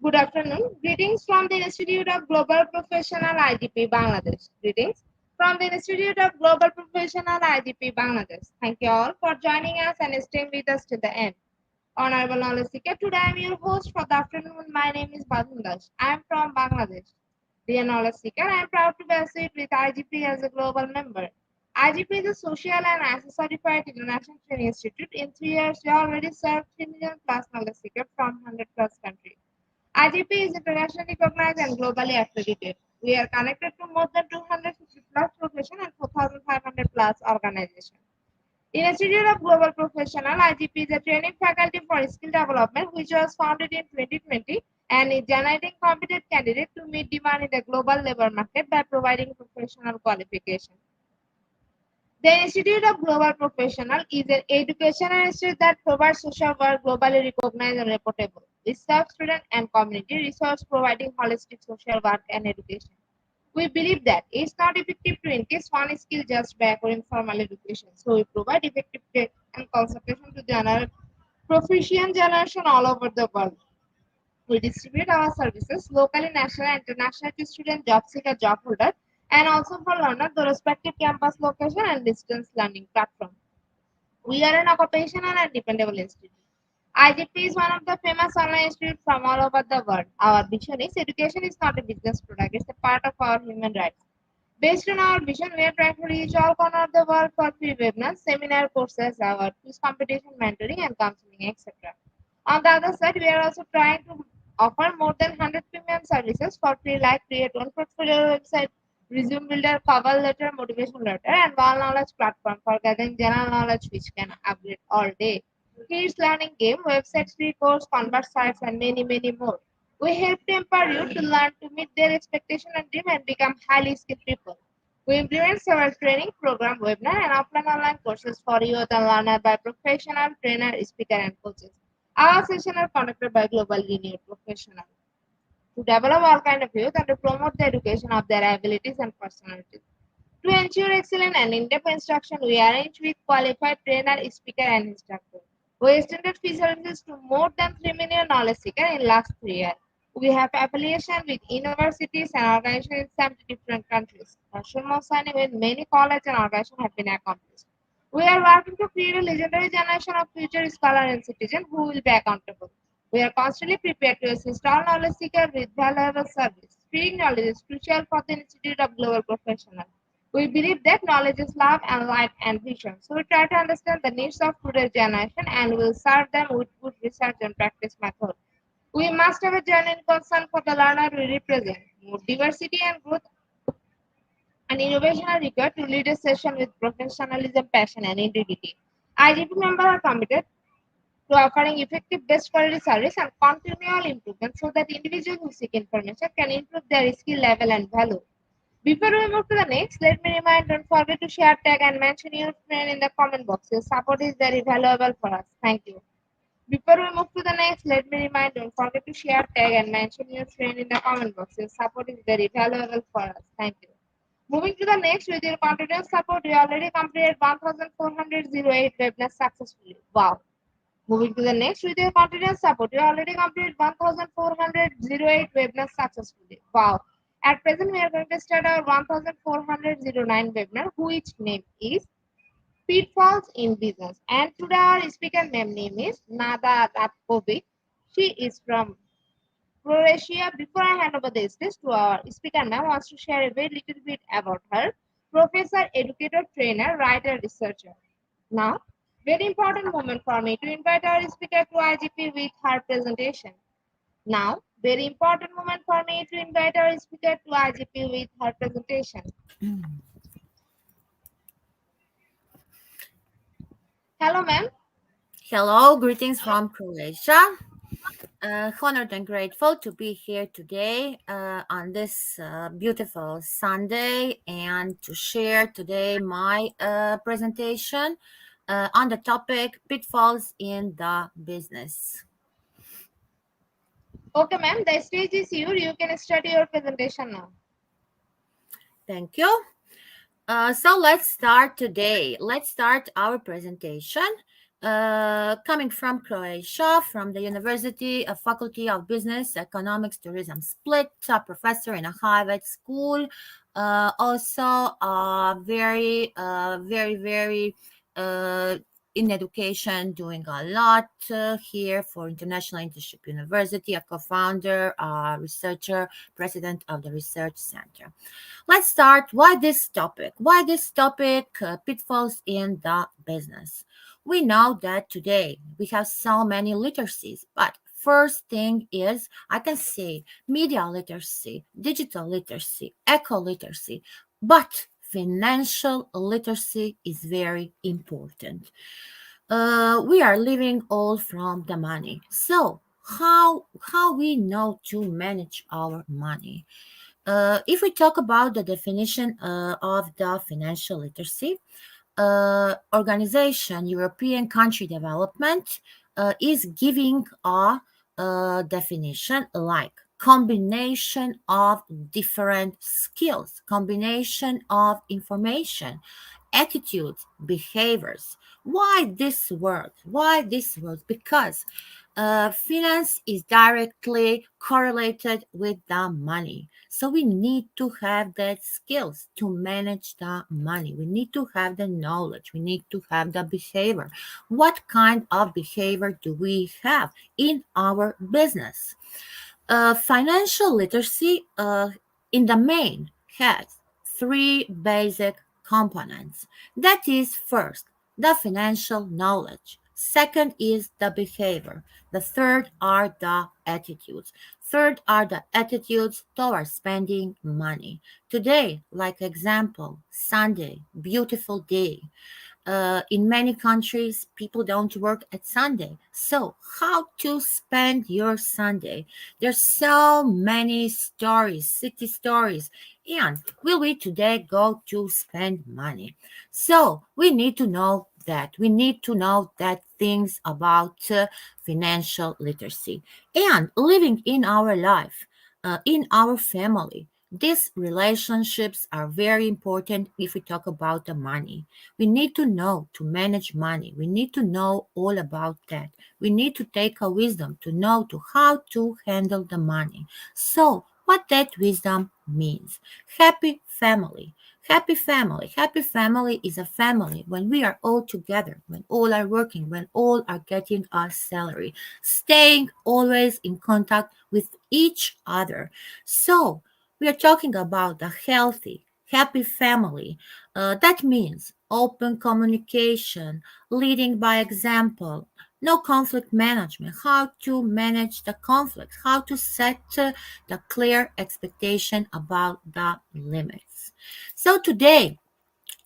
Good afternoon. Greetings from the Institute of Global Professional IGP Bangladesh. Greetings from the Institute of Global Professional IGP Bangladesh. Thank you all for joining us and staying with us till the end. Honorable Knowledge Seeker, today I am your host for the afternoon. My name is Badundash. I am from Bangladesh. Dear Knowledge Seeker, I am proud to be associated with IGP as a global member. IGP is a social and ISO certified international training institute. In 3 years, we already served 3 million plus knowledge seekers from 100 plus countries. IGP is internationally recognized and globally accredited. We are connected to more than 250 plus professions and 4,500 plus organizations. In Institute of Global Professional, IGP is a training faculty for skill development which was founded in 2020 and is generating competent candidates to meet demand in the global labor market by providing professional qualification. The Institute of Global Professional is an educational institute that provides social work globally recognized and reputable. We serve student and community resource providing holistic social work and education. We believe that it's not effective to increase one skill just by acquiring formal education. So we provide effective training and consultation to general proficient generation all over the world. We distribute our services locally, national, and international to student, job seeker, job holder, and also for learner, the respective campus location and distance learning platform. We are an occupational and dependable institute. IGP is one of the famous online institutes from all over the world. Our vision is education is not a business product, it's a part of our human rights. Based on our vision, we are trying to reach all corners of the world for free webinars, seminar courses, our quiz competition, mentoring, and counseling, etc. On the other side, we are also trying to offer more than 100 premium services for free, like create one portfolio website, resume builder, cover letter, motivation letter, and one knowledge platform for gathering general knowledge which can upgrade all day. Kids learning game, websites, free course, convert sites, and many, many more. We help to empower you to learn to meet their expectation and dream and become highly skilled people. We implement several training program, webinar, and offline online courses for youth and learner by professional trainer, speaker, and coaches. Our sessions are conducted by global linear professionals to develop all kind of youth and to promote the education of their abilities and personalities. To ensure excellent and in-depth instruction, we arrange with qualified trainer, speaker, and instructor. We extended fee services to more than 3 million knowledge seekers in last 3 years. We have affiliation with universities and organizations in 70 different countries. National signing with many colleges and organizations have been accomplished. We are working to create a legendary generation of future scholars and citizens who will be accountable. We are constantly prepared to assist all knowledge seekers with valuable service. Spreading knowledge is crucial for the Institute of Global Professionals. We believe that knowledge is love and light and vision. So we try to understand the needs of today's generation and will serve them with good research and practice methods. We must have a genuine concern for the learner we represent. More diversity and growth and innovation are required to lead a session with professionalism, passion, and integrity. IGP members are committed to offering effective best quality service and continual improvement so that individuals who seek information can improve their skill level and value. Before we move to the next, let me remind don't forget to share, tag, and mention your friend in the comment box. Your support is very valuable for us. Thank you. Before we move to the next, let me remind don't forget to share, tag, and mention your friend in the comment box. Your support is very valuable for us. Thank you. Moving to the next, with your continuous support, we already completed 1,408 webinars successfully. Wow. Moving to the next, with your continuous support, we already completed 1,408 webinars successfully. Wow. At present, we are going to start our 1,409 webinar, which name is Pitfalls in Business. And today our speaker name is Nada Ratkovic. She is from Croatia. Before I hand over the stage to our speaker, ma'am wants to share a very little bit about her. Professor, educator, trainer, writer, researcher. Now, very important moment for me to invite our speaker to IGP with her presentation. Now, very important moment for me to invite our speaker to IGP with her presentation. Hello, ma'am. Hello, greetings from Croatia. Honored and grateful to be here today on this beautiful Sunday and to share today my presentation on the topic Pitfalls in the Business. Okay, ma'am, the stage is yours. You can start your presentation now. Thank you. So let's start today. Let's start our presentation coming from Croatia, from the University of Faculty of Business, Economics, Tourism Split, a professor in a Harvard school. Also, very uh, in education, doing a lot here for International Internship University, a co-founder, researcher, president of the Research Center. Let's start. Why this topic? Why this topic? Pitfalls in the business. We know that today we have so many literacies, but first thing is I can say media literacy, digital literacy, eco literacy, but financial literacy is very important. We are living all from the money. So how we know to manage our money? If we talk about the definition of the financial literacy, organization, European country development is giving a definition like combination of different skills, combination of information, attitudes, behaviors. Why this word? Why this word? Because finance is directly correlated with the money. So we need to have that skills to manage the money. We need to have the knowledge. We need to have the behavior. What kind of behavior do we have in our business? Financial literacy in the main has three basic components. That is, first, the financial knowledge. Second is the behavior. The third are the attitudes. Third are the attitudes towards spending money. Today, like example, Sunday, beautiful day. In many countries, people don't work at Sunday. So, how to spend your Sunday? There's so many stories, city stories. And will we today go to spend money? So, we need to know that. We need to know that things about financial literacy and living in our life, in our family. These relationships are very important if we talk about the money. We need to know to manage money. We need to know all about that. We need to take a wisdom to know to how to handle the money. So, what that wisdom means. Happy family. Happy family. Happy family is a family when we are all together, when all are working, when all are getting our salary, staying always in contact with each other. So, we are talking about a healthy, happy family. That means open communication, leading by example, no conflict management, how to manage the conflict, how to set the clear expectation about the limits. So today,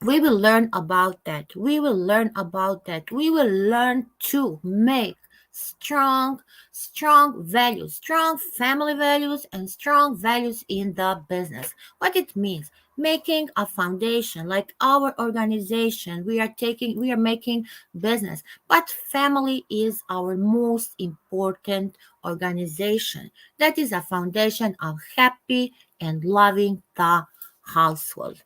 we will learn about that. We will learn about that. We will learn to make strong values, strong family values, and strong values in the business. What it means, making a foundation like our organization. We are making business, but family is our most important organization. That is a foundation of happy and loving the household.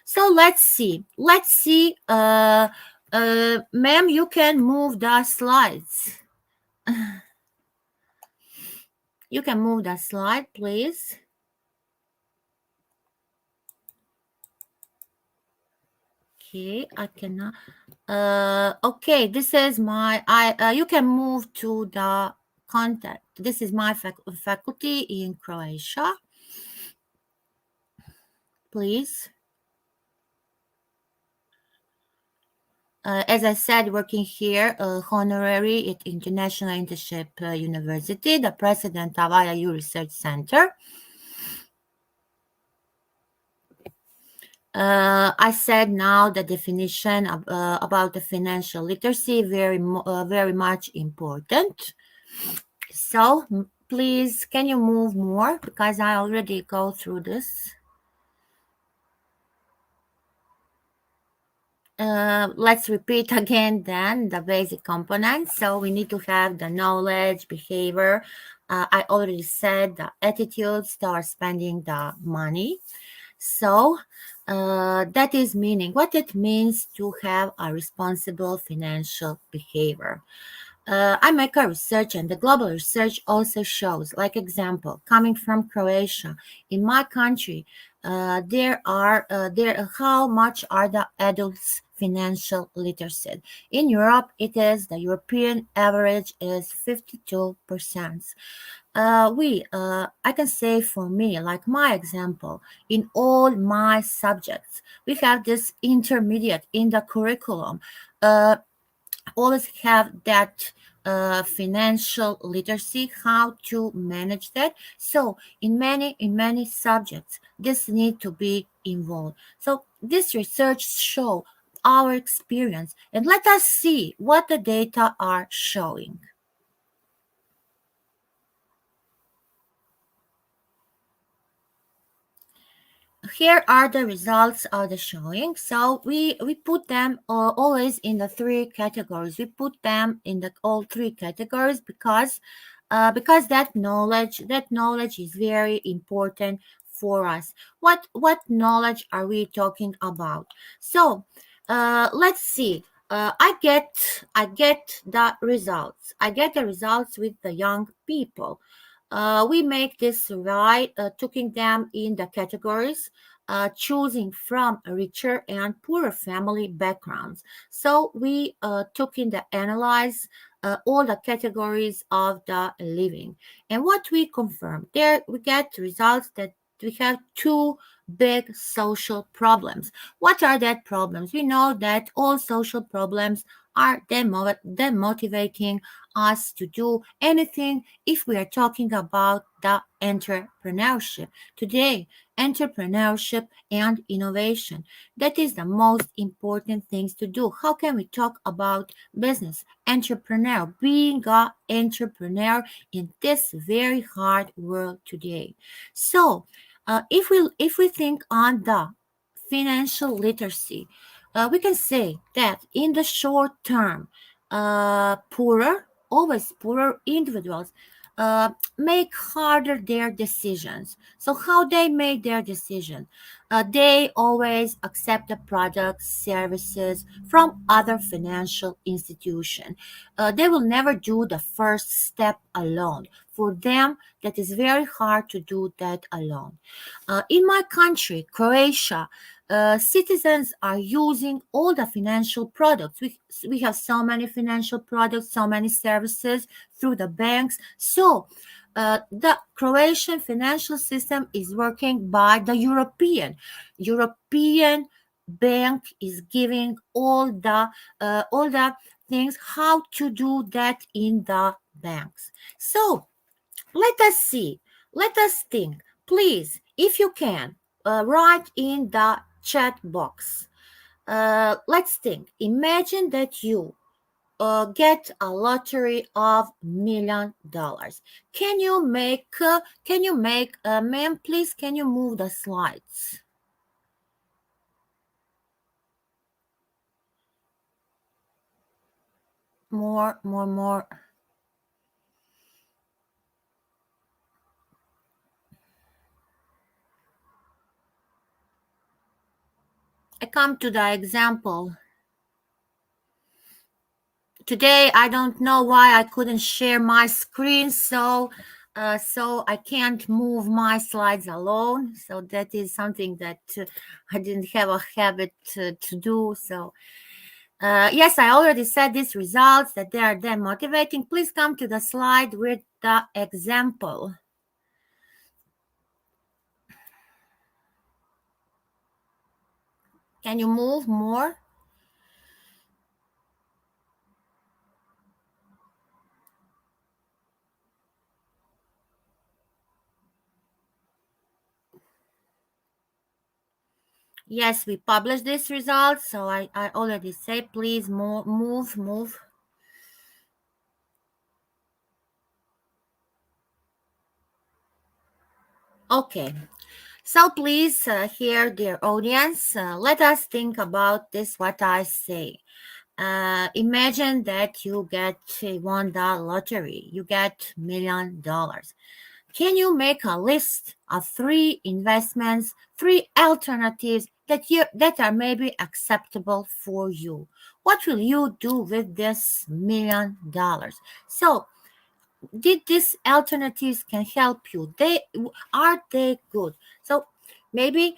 So let's see. Let's see. Ma'am, you can move the slides. You can move the slide, please. Okay, I cannot. Okay, this is my. You can move to the contact. This is my faculty in Croatia. Please. As I said, working here, honorary at International Internship University, the president of IIU Research Center. I said now the definition of, about the financial literacy very much important. So please, can you move more because I already go through this. Let's repeat again then the basic components. So we need to have the knowledge, behavior. I already said the attitudes towards spending the money. So that is meaning what it means to have a responsible financial behavior. I make a research, and the global research also shows, like example, coming from Croatia, in my country, there how much are the adults financial literacy? In Europe, it is the European average is 52%. I can say for me, like my example, in all my subjects, we have this intermediate in the curriculum. Uh, Always have that financial literacy, how to manage that. So in many subjects, this need to be involved. So this research show our experience, and let us see what the data are showing. Here are the results of the showing. So we put them always in the three categories. We put them in the all three categories because that knowledge is very important for us. What knowledge are we talking about? So let's see. I get the results. I get the results with the young people. We make this right, taking them in the categories, choosing from richer and poorer family backgrounds. So we took in the analyze all the categories of the living, and what we confirm there, we get results that we have two big social problems. What are that problems? We know that all social problems are demotivating us to do anything if we are talking about the entrepreneurship. Today, entrepreneurship and innovation. That is the most important things to do. How can we talk about business, entrepreneur, being an entrepreneur in this very hard world today? So, if we think on the financial literacy, we can say that in the short term, always poorer individuals make harder their decisions. So how they make their decision? They always accept the products, services from other financial institution. They will never do the first step alone. For them, that is very hard to do that alone. In my country, Croatia, citizens are using all the financial products. We have so many financial products, so many services through the banks. So the Croatian financial system is working by the European bank is giving all the things how to do that in the banks. So let us see. Let us think. Please, if you can, write in the chat box. Let's think. Imagine that you get a lottery of $1 million. Ma'am, please, can you move the slides? More. I come to the example. Today I don't know why I couldn't share my screen, so I can't move my slides alone. So that is something that I didn't have a habit to do. So yes, I already said these results that they are then motivating. Please come to the slide with the example. Can you move more? Yes, we published these results, so I already say please move. Okay, so please, here, dear audience, let us think about this, what I say. Imagine that you get won the lottery, you get $1 million. Can you make a list of three investments, three alternatives that are maybe acceptable for you? What will you do with this $1 million? So, did these alternatives can help you? They good? So maybe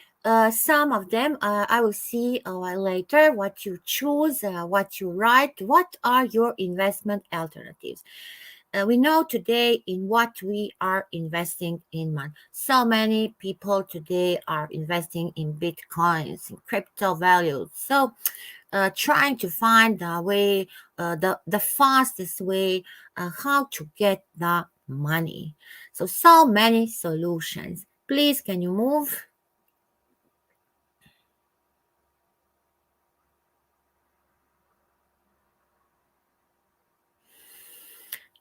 some of them I will see later. What you choose, what you write, what are your investment alternatives? We know today in what we are investing in. Man, so many people today are investing in bitcoins, in crypto values. So trying to find the way, the fastest way, how to get the money. So many solutions. Please, can you move?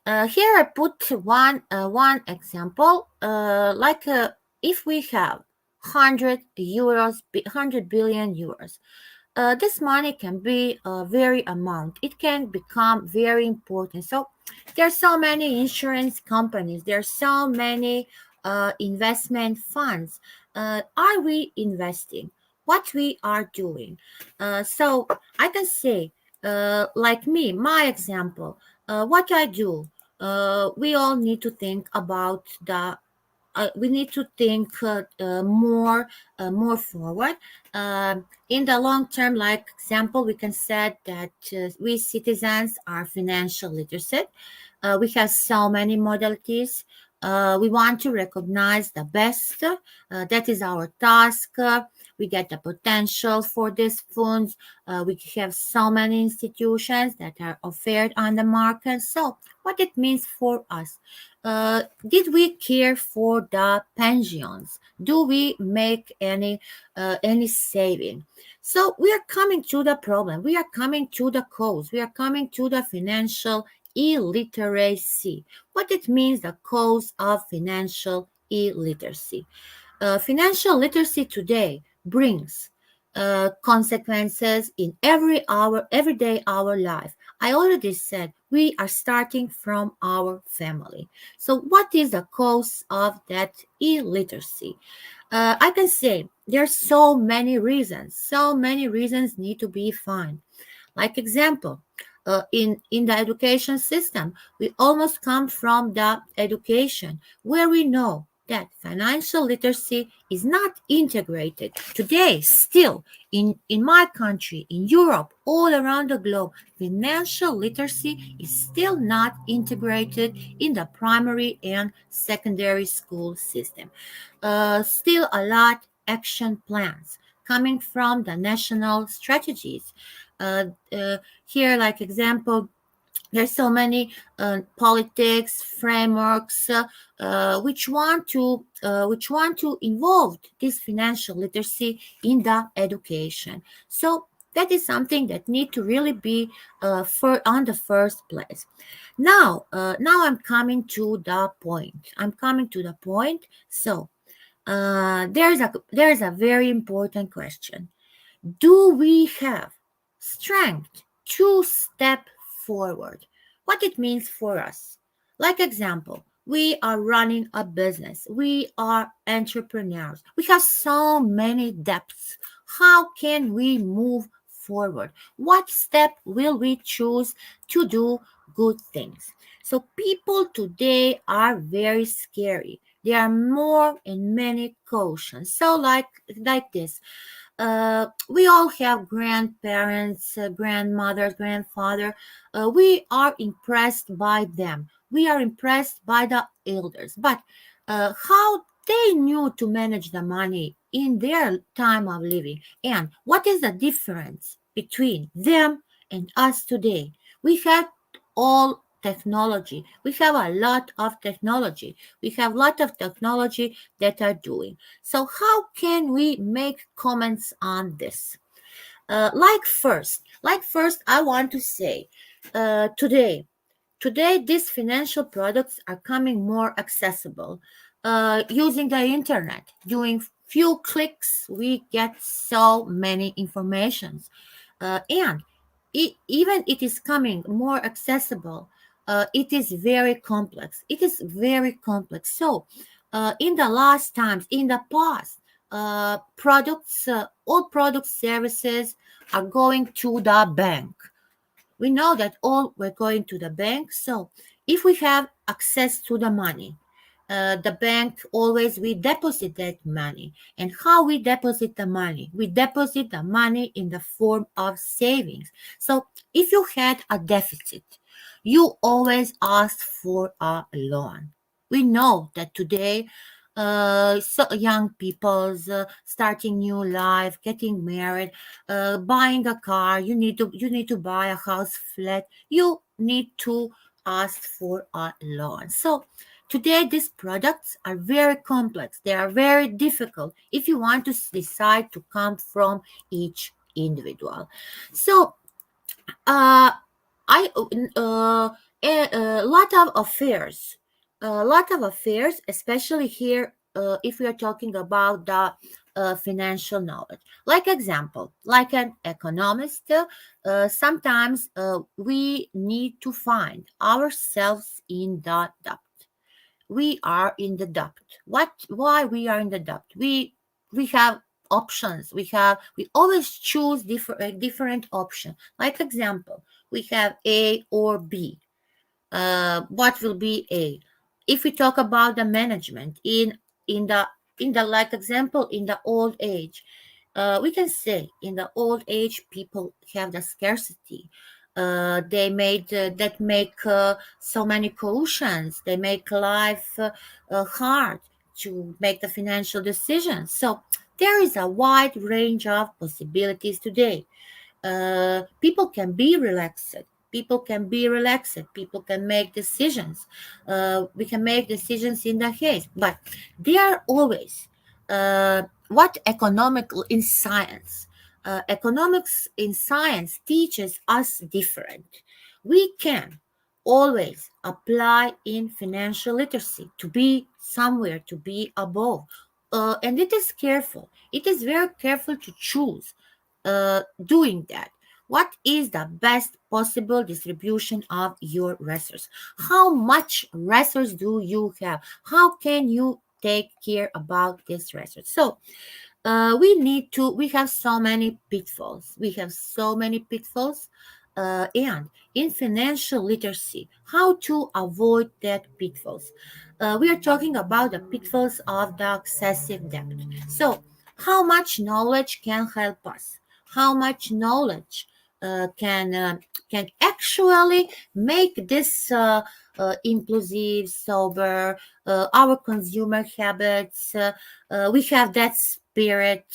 Here I put one example. If we have 100 billion euros, this money can be a very amount. It can become very important. So there are so many insurance companies. There are so many investment funds. Are we investing? What we are doing? So I can say, like me, my example, what I do. We all need to think about the we need to think more forward. In the long term, like example, we can say that we citizens are financial literacy. We have so many modalities. We want to recognize the best. That is our task. We get the potential for these funds. We have so many institutions that are offered on the market. So, what it means for us? Did we care for the pensions? Do we make any saving? So we are coming to the problem. We are coming to the cause. We are coming to the financial illiteracy. What it means, the cause of financial illiteracy. Financial literacy today brings consequences in everyday our life. I already said we are starting from our family. So, what is the cause of that illiteracy? I can say there are so many reasons. So many reasons need to be found. Like example, in the education system, we almost come from the education where we know that financial literacy is not integrated. Today, still, in my country, in Europe, all around the globe, financial literacy is still not integrated in the primary and secondary school system. Still a lot action plans coming from the national strategies. Uh, uh, Here, like example, there's so many politics frameworks which want to involve this financial literacy in the education. So that is something that need to really be on the first place. Now I'm coming to the point. So there's a very important question. Do we have strength to step forward? What it means for us. Like example, we are running a business. We are entrepreneurs. We have so many depths. How can we move forward? What step will we choose to do good things? So people today are very scary. There are more and many cautions. So like this, we all have grandparents, grandmothers, grandfather. We are impressed by them. We are impressed by the elders. But how they knew to manage the money in their time of living, and what is the difference between them and us today? We have all technology. We have a lot of technology. We have a lot of technology that are doing. So how can we make comments on this? Like first, I want to say, today these financial products are coming more accessible. Using the internet, doing few clicks, we get so many informations, and even it is coming more accessible. it is very complex. It is very complex. So, in the last times, in the past, all product services are going to the bank. We know that all we're going to the bank. So if we have access to the money, the bank always we deposit that money. And how we deposit the money? We deposit the money in the form of savings. So if you had a deficit, you always ask for a loan. We know that today, so young people's starting new life, getting married, buying a car, you need to buy a house flat, you need to ask for a loan. So today these products are very complex, they are very difficult if you want to decide to come from each individual. So uh I a lot of affairs, especially here, if we are talking about the financial knowledge. Like example, like an economist, sometimes we need to find ourselves in the debt. We are in the debt. Why we are in the debt? We have options. We always choose different option. Like example, we have A or B. What will be A? If we talk about the management in the like example in the old age, we can say in the old age people have the scarcity. They made that make so many cautions. They make life hard to make the financial decisions. So there is a wide range of possibilities today. People can be relaxed. People can make decisions. We can make decisions in the case, but they are always what economical in science. Economics in science teaches us different. We can always apply in financial literacy to be somewhere, to be above. And it is careful. It is very careful to choose doing that. What is the best possible distribution of your resources? How much resource do you have? How can you take care about this resource? So we have so many pitfalls. And in financial literacy, how to avoid that pitfalls? We are talking about the pitfalls of the excessive debt. So how much knowledge can help us? How much knowledge can actually make this impulsive, sober, our consumer habits. We have that spirit,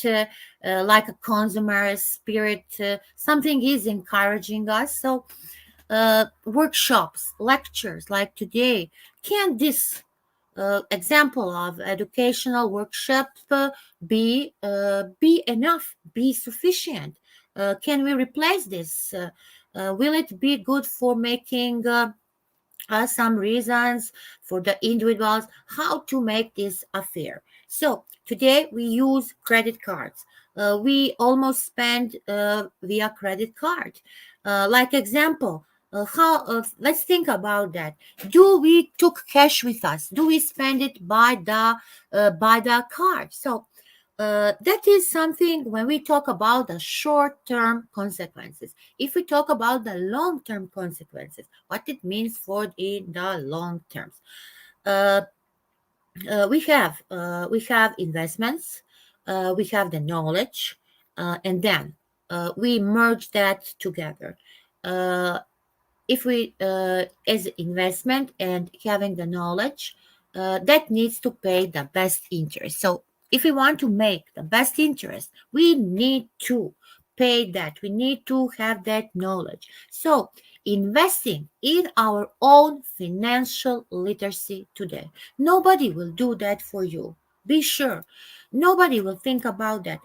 like a consumer spirit. Something is encouraging us. So workshops, lectures like today, can this example of educational workshop be enough, be sufficient? Can we replace this? Will it be good for making some reasons for the individuals how to make this affair? So today we use credit cards. We almost spend via credit card. Like example, how let's think about that. Do we took cash with us? Do we spend it by the card? So that is something when we talk about the short-term consequences. If we talk about the long-term consequences, what it means for in the long terms, uh, we have investments, we have the knowledge, and then we merge that together. Uh, if we as investment and having the knowledge, that needs to pay the best interest. So if we want to make the best interest, we need to pay that, we need to have that knowledge. So investing in our own financial literacy today, nobody will do that for you, be sure. Nobody will think about that.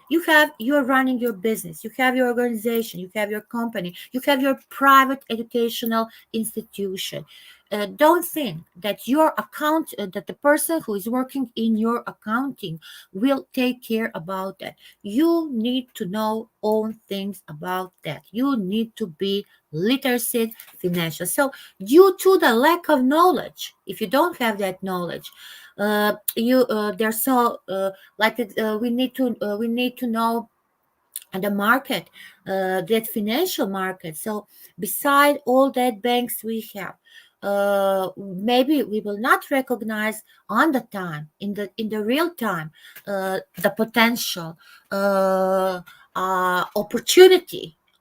You're running your business, you have your organization, you have your company, you have your private educational institution. Don't think that that the person who is working in your accounting will take care about that. You need to know all things about that. You need to be literacy financial. So due to the lack of knowledge, if you don't have that knowledge, you there's so like we need to know the market, that financial market. So beside all that banks we have, maybe we will not recognize on the time, in the real time, the potential,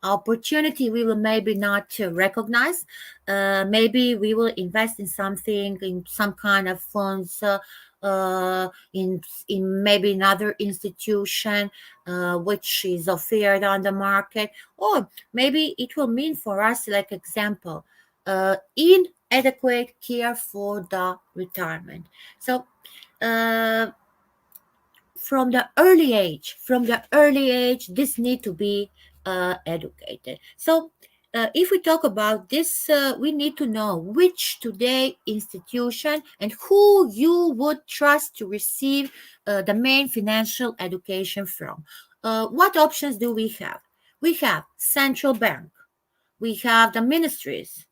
opportunity we will maybe not recognize. Maybe we will invest in something, in some kind of funds, in maybe another institution, which is offered on the market, or maybe it will mean for us, like example, inadequate care for the retirement. So uh, from the early age, this need to be educated. So if we talk about this, we need to know which today institution and who you would trust to receive the main financial education from. What options do we have? We have central bank, we have the ministries,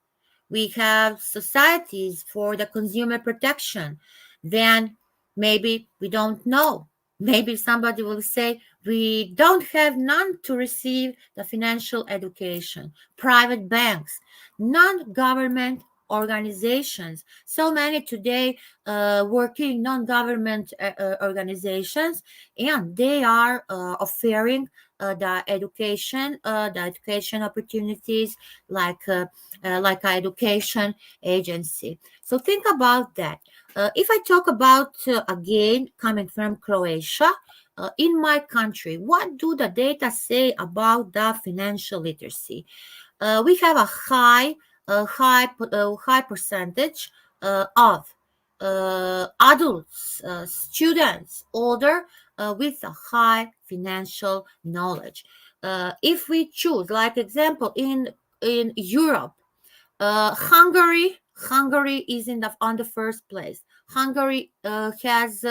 we have societies for the consumer protection. Then maybe we don't know. Maybe somebody will say we don't have none to receive the financial education. Private banks, non-government organizations. So many today working non-government organizations, and they are offering the education opportunities, like education agency. So think about that. If I talk about, again, coming from Croatia, in my country, what do the data say about the financial literacy? We have high percentage of adults, students, older, with a high financial knowledge. If we choose, like example, in Europe, Hungary is on the first place. Hungary has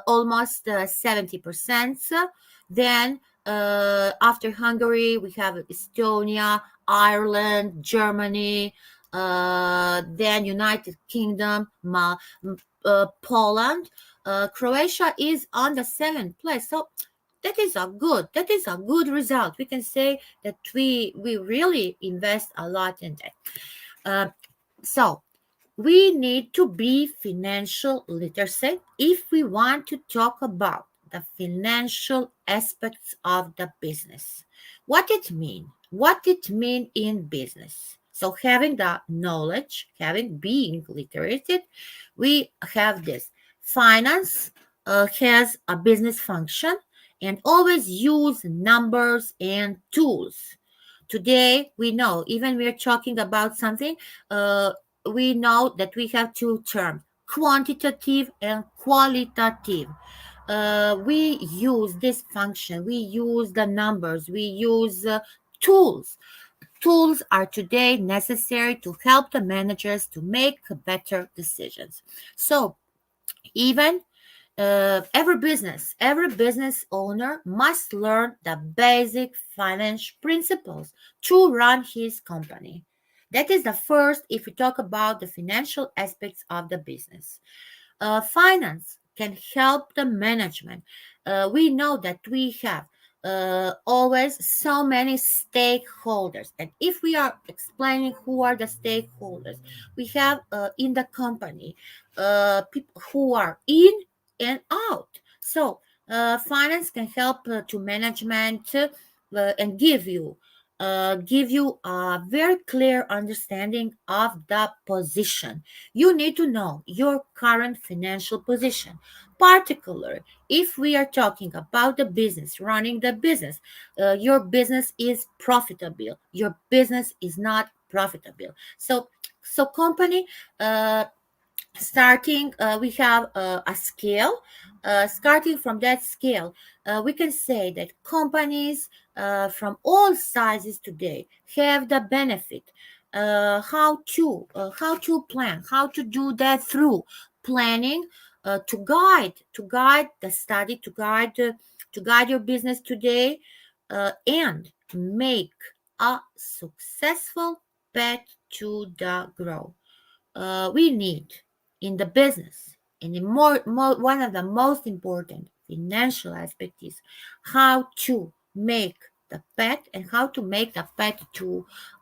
almost 70%. Then after Hungary, we have Estonia, Ireland, Germany, then United Kingdom, Poland. Croatia is on the seventh place. So that is a good result. We can say that we really invest a lot in that. Uh, so we need to be financial literacy if we want to talk about the financial aspects of the business. What it mean in business. So having the knowledge, having being literate, we have this. Finance has a business function and always use numbers and tools. Today we know, even we're talking about something, we know that we have two terms, quantitative and qualitative. We use this function, we use the numbers, we use tools. Tools are today necessary to help the managers to make better decisions. So even every business owner must learn the basic financial principles to run his company. That is the first, if we talk about the financial aspects of the business. Finance can help the management. We know that we have always so many stakeholders, and if we are explaining who are the stakeholders, we have in the company people who are in and out. So finance can help to management, and give you a very clear understanding of the position. You need to know your current financial position, particularly if we are talking about the business, running the business. Your business is profitable, your business is not profitable. So company, starting, we have a scale. Starting from that scale, we can say that companies from all sizes today have the benefit how to plan, how to do that through planning, to guide the study, to guide your business today, and make a successful path to the growth. We need in the business, and the one of the most important financial aspects is how to make the pet and how to make the pet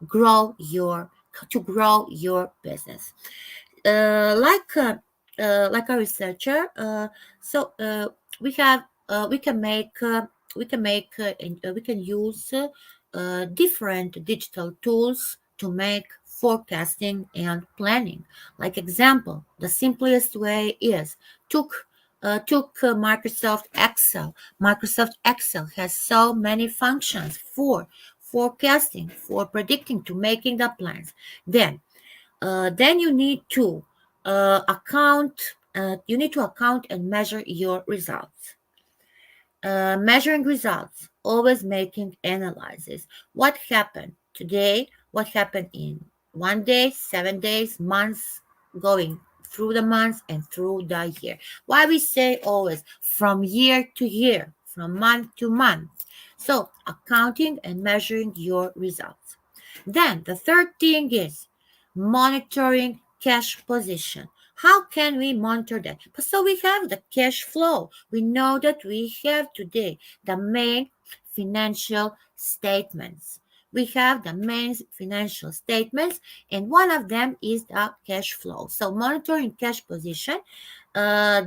grow your to grow your business. Like a researcher, so we can make we can use different digital tools to make forecasting and planning. Like example, the simplest way is Microsoft Excel. Microsoft Excel has so many functions for forecasting, for predicting, to making the plans. Then you need to account. You need to account and measure your results. Measuring results, always making analysis. What happened today? What happened in 1 day, 7 days, months, going through the months and through the year? Why we say always from year to year, from month to month. So accounting and measuring your results. Then the third thing is monitoring cash position. How can we monitor that? So we have the cash flow. We know that we have today the main financial statements. We have the main financial statements, and one of them is the cash flow. So monitoring cash position,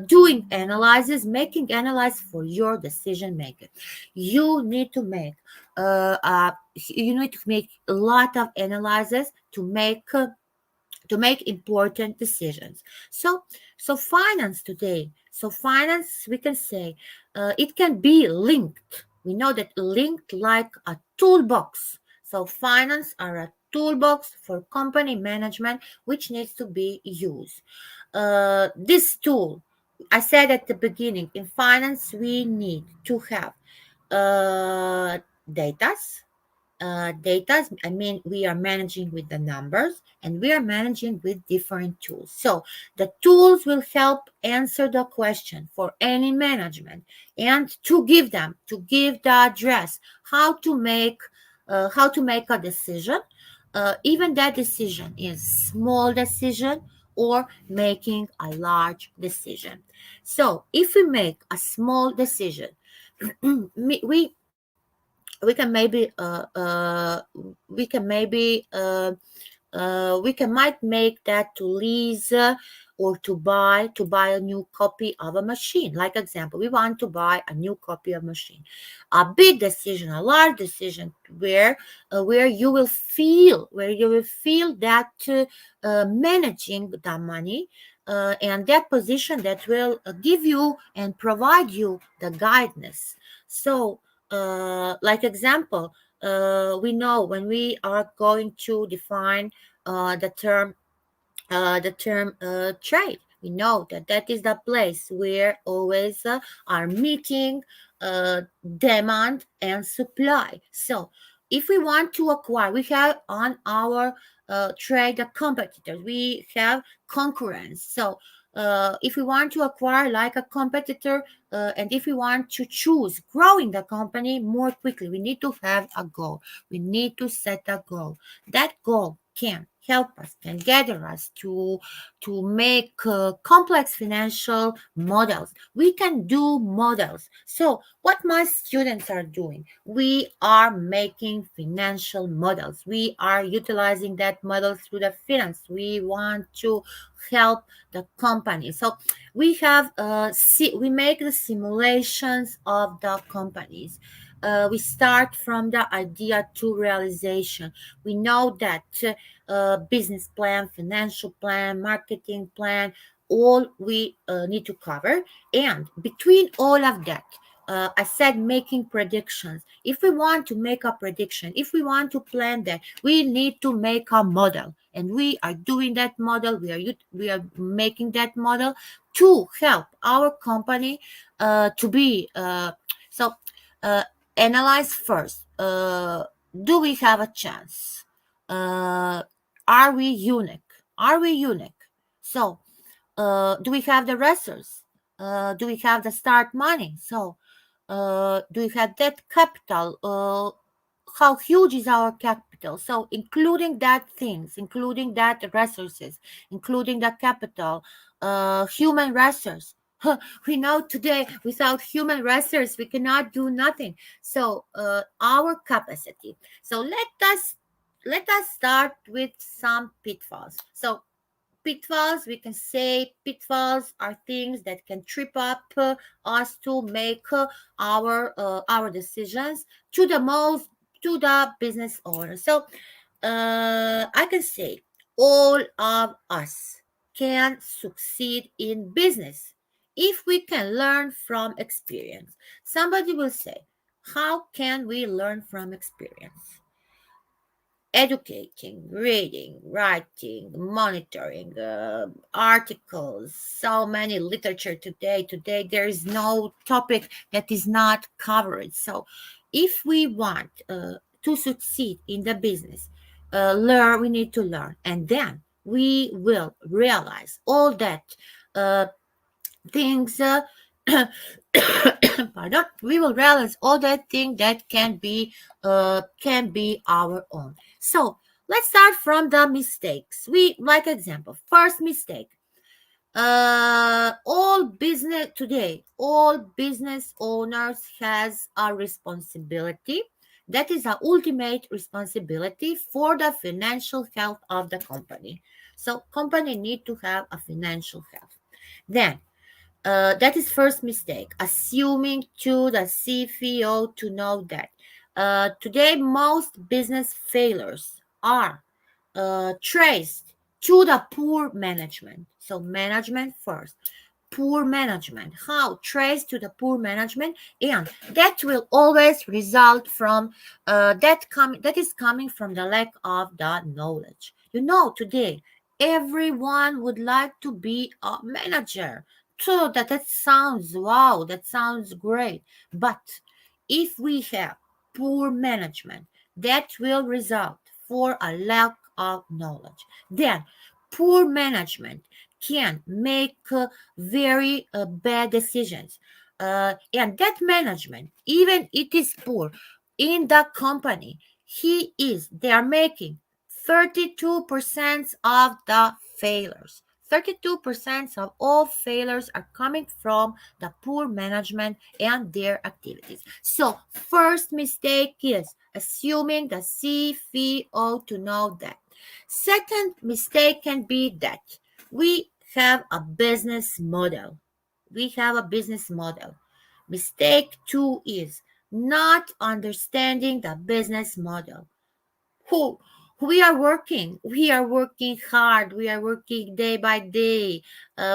doing analysis, making analysis for your decision maker. You need to make a lot of analysis to make important decisions. So finance today. So finance, we can say, it can be linked. We know that linked like a toolbox. So finance are a toolbox for company management, which needs to be used. This tool, I said at the beginning, in finance we need to have uh, datas. Data, I mean, we are managing with the numbers and we are managing with different tools. So the tools will help answer the question for any management, and to give the address how to make a decision, even that decision is small decision or making a large decision. So if we make a small decision, we we can maybe we can maybe we can might make that to lease, or to buy a new copy of a machine. Like example, we want to buy a new copy of machine. A big decision, a large decision, where you will feel that managing the money, and that position that will give you and provide you the guidance. So like example, we know when we are going to define the term trade. We know that that is the place where always are meeting uh, demand and supply. So if we want to acquire, we have on our trade competitors, we have concurrence. So if we want to acquire like a competitor, and if we want to choose growing the company more quickly, we need to have a goal. We need to set a goal. That goal can help us, can gather us to make complex financial models. We can do models. So what my students are doing, we are making financial models. We are utilizing that model through the finance. We want to help the company. So we make the simulations of the companies. We start from the idea to realization. We know that business plan, financial plan, marketing plan, all we need to cover. And between all of that, I said making predictions. If we want to make a prediction, if we want to plan that, we need to make a model, and we are doing that model. We are making that model to help our company to be so. Uh, Analyze first. Do we have a chance? Uh, Are we unique? Are we unique? So, do we have the resource? Do we have the start money? So, do we have that capital? How huge is our capital? So, including that things, including that resources, including the capital, human resource. We know today without human resource we cannot do nothing. So, our capacity. So, let us start with some pitfalls. So, pitfalls, we can say pitfalls are things that can trip up us to make our decisions to the business owner. So I can say all of us can succeed in business if we can learn from experience. Somebody will say, how can we learn from experience? Educating, reading, writing, monitoring, articles, so many literature today. Today, there is no topic that is not covered. So, if we want to succeed in the business, we need to learn, and then we will realize all that things. Pardon, we will realize all that thing that can be our own. So let's start from the mistakes. We like example. First mistake. All business owners has a responsibility. That is a ultimate responsibility for the financial health of the company. So company need to have a financial health. Then that is first mistake, assuming to the CFO to know that. Today, most business failures are traced to the poor management. So management first. Poor management. How? Trace to the poor management, and that will always result from that is coming from the lack of the knowledge. Today everyone would like to be a manager. So that sounds wow, that sounds great. But if we have poor management, that will result for a lack of knowledge. Then poor management can make very bad decisions. And that management, even it is poor in the company, they are making 32% of the failures. 32% of all failures are coming from the poor management and their activities. So, first mistake is assuming the CFO to know that. Second mistake can be that we have a business model. We have a business model. Mistake two is not understanding the business model. Who we are working hard, we are working day by day,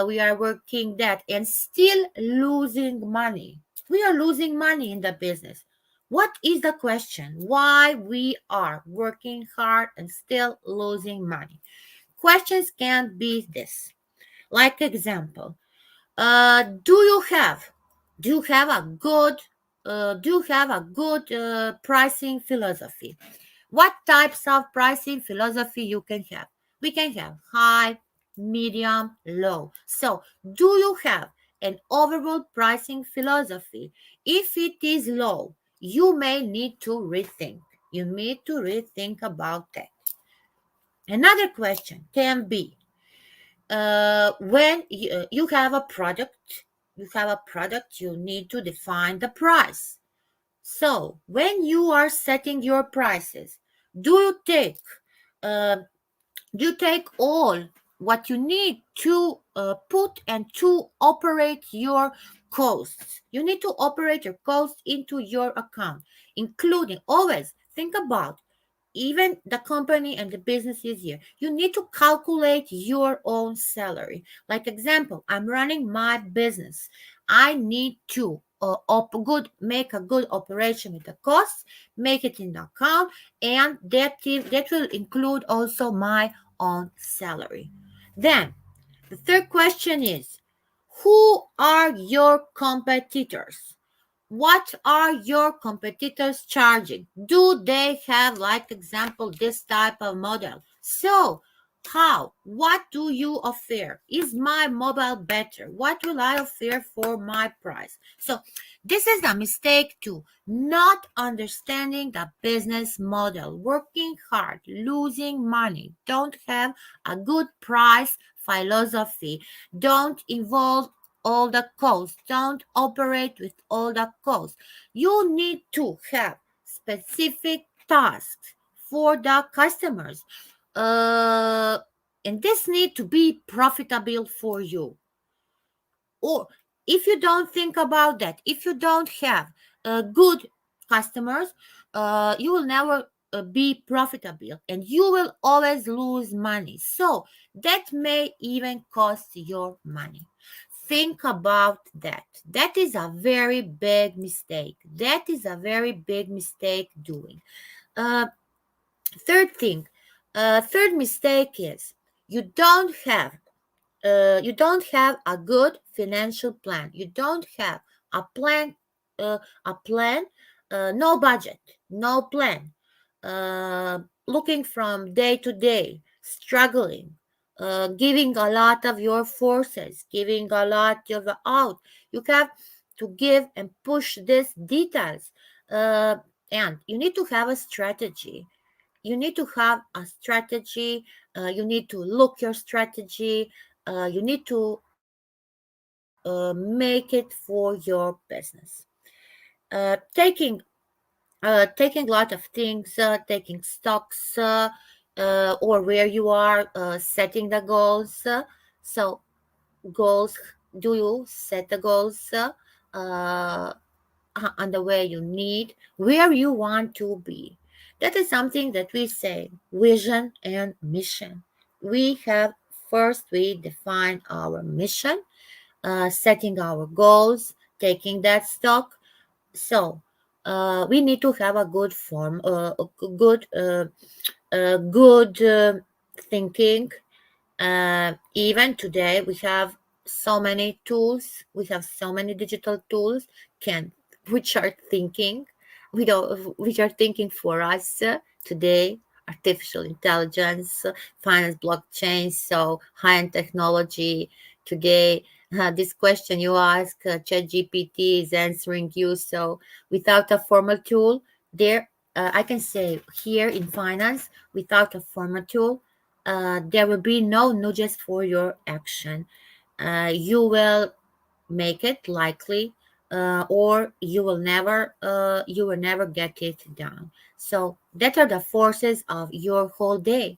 we are working that and still losing money. We are losing money in the business. What is the question? Why we are working hard and still losing money? Questions can be this. Like example, do you have a good pricing philosophy? What types of pricing philosophy you can have? We can have high, medium, low. So, do you have an overall pricing philosophy? If it is low, you may need to rethink. You need to rethink about that. Another question can be when you have a product, you need to define the price. So when you are setting your prices, do you take uh, all what you need to put and to operate your costs? You need to operate your costs into your account, including always think about even the company and the business is here. You need to calculate your own salary. Like example, I'm running my business. I need to make a good operation with the costs, make it in the account, and that will include also my own salary. Then the third question is, who are your competitors? What are your competitors charging? Do they have, like example, this type of model? So, how? What do you offer? Is my mobile better? What will I offer for my price? So, this is a mistake too. Not understanding the business model, working hard, losing money, don't have a good price philosophy, don't involve all the costs, don't operate with all the costs. You need to have specific tasks for the customers, uh, and this need to be profitable for you. Or if you don't think about that, if you don't have good customers, you will never be profitable, and you will always lose money. So that may even cost your money. Think about that. That is a very big mistake. That is a very big mistake doing. uh, third mistake is you don't have a good financial plan. You don't have a plan, a plan, no budget, no plan, looking from day to day, struggling, giving a lot of your forces, giving a lot of out. You have to give and push these details, uh, and you need to have a strategy. You need to have a strategy. You need to look your strategy. You need to make it for your business. Taking taking a lot of things, taking stocks, or where you are setting the goals. So goals, do you set the goals on the way you need, where you want to be? That is something that we say vision and mission. We have first we define our mission, setting our goals, taking that stock. So we need to have a good form, good thinking. Even today, we have so many tools. We have so many digital tools can which are thinking, which are thinking for us today. Artificial intelligence, finance, blockchain, so high-end technology today. This question you ask, ChatGPT is answering you. So without a formal tool, there I can say here in finance, without a formal tool, there will be no nudges for your action. You will make it likely, or you will never get it done. So that are the forces of your whole day.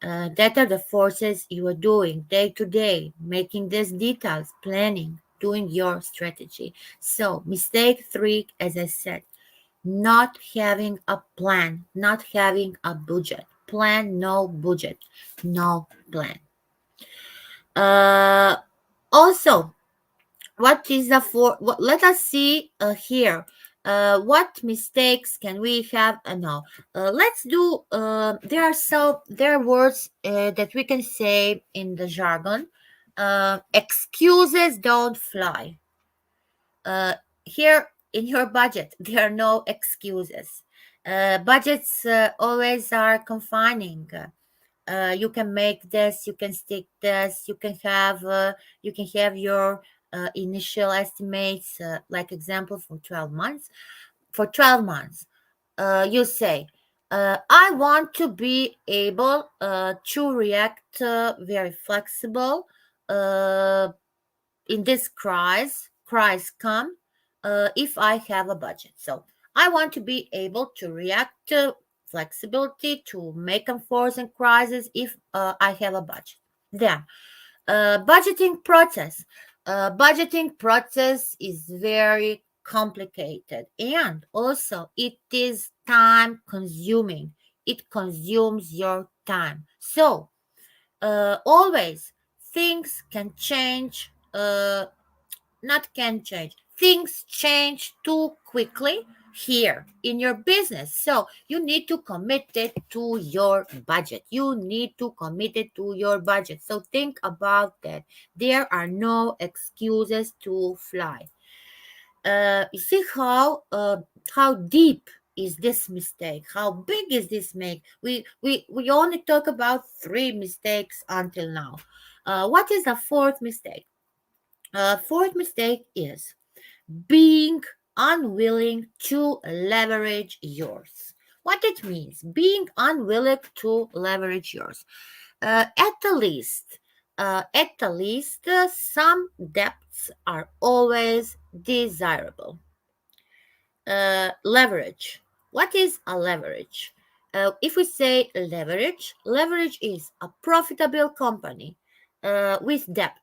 That are the forces you are doing day to day, making these details, planning, doing your strategy. So mistake three, as I said, not having a plan, not having a budget. Plan, no budget, no plan. Uh, Also, what is the what, let us see here. What mistakes can we have? No, let's do. There are words that we can say in the jargon. Excuses don't fly. uh, Here in your budget there are no excuses. Budgets always are confining. You can make this, you can stick this, you can have your initial estimates, like example for 12 months. For 12 months, you say, I want to be able to react very flexible uh, in this crisis come if I have a budget. So I want to be able to react to flexibility to make and force in crisis if I have a budget. Then budgeting process. Budgeting process is very complicated, and also it is time consuming. It consumes your time. So always things can change, not can change, things change too quickly here in your business. So you need to commit it to your budget. You need to commit it to your budget. So think about that. There are no excuses to fly. You see how deep is this mistake? How big is this mistake? We only talk about three mistakes until now. What is the fourth mistake? Fourth mistake is being unwilling to leverage yours. What it means? Being unwilling to leverage yours. At the least, some debts are always desirable. Leverage. What is a leverage? If we say leverage is a profitable company with debt.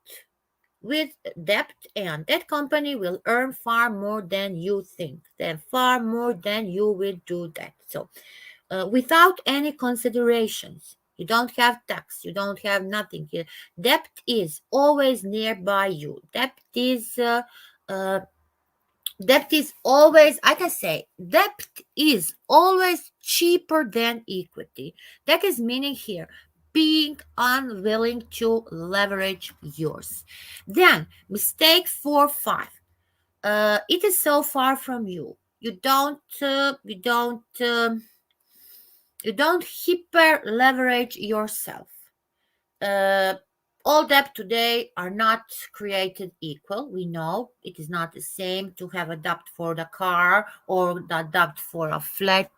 With debt, and that company will earn far more than you think, then far more than you will do that. So, without any considerations, you don't have tax, you don't have nothing. Debt is always nearby you. Uh, Debt is always, I can say, debt is always cheaper than equity. That is meaning here being unwilling to leverage yours. Then, mistake 4, 5. It is so far from you. You don't hyper leverage yourself. Uh, all debt today are not created equal. We know it is not the same to have a debt for the car or the debt for a flat.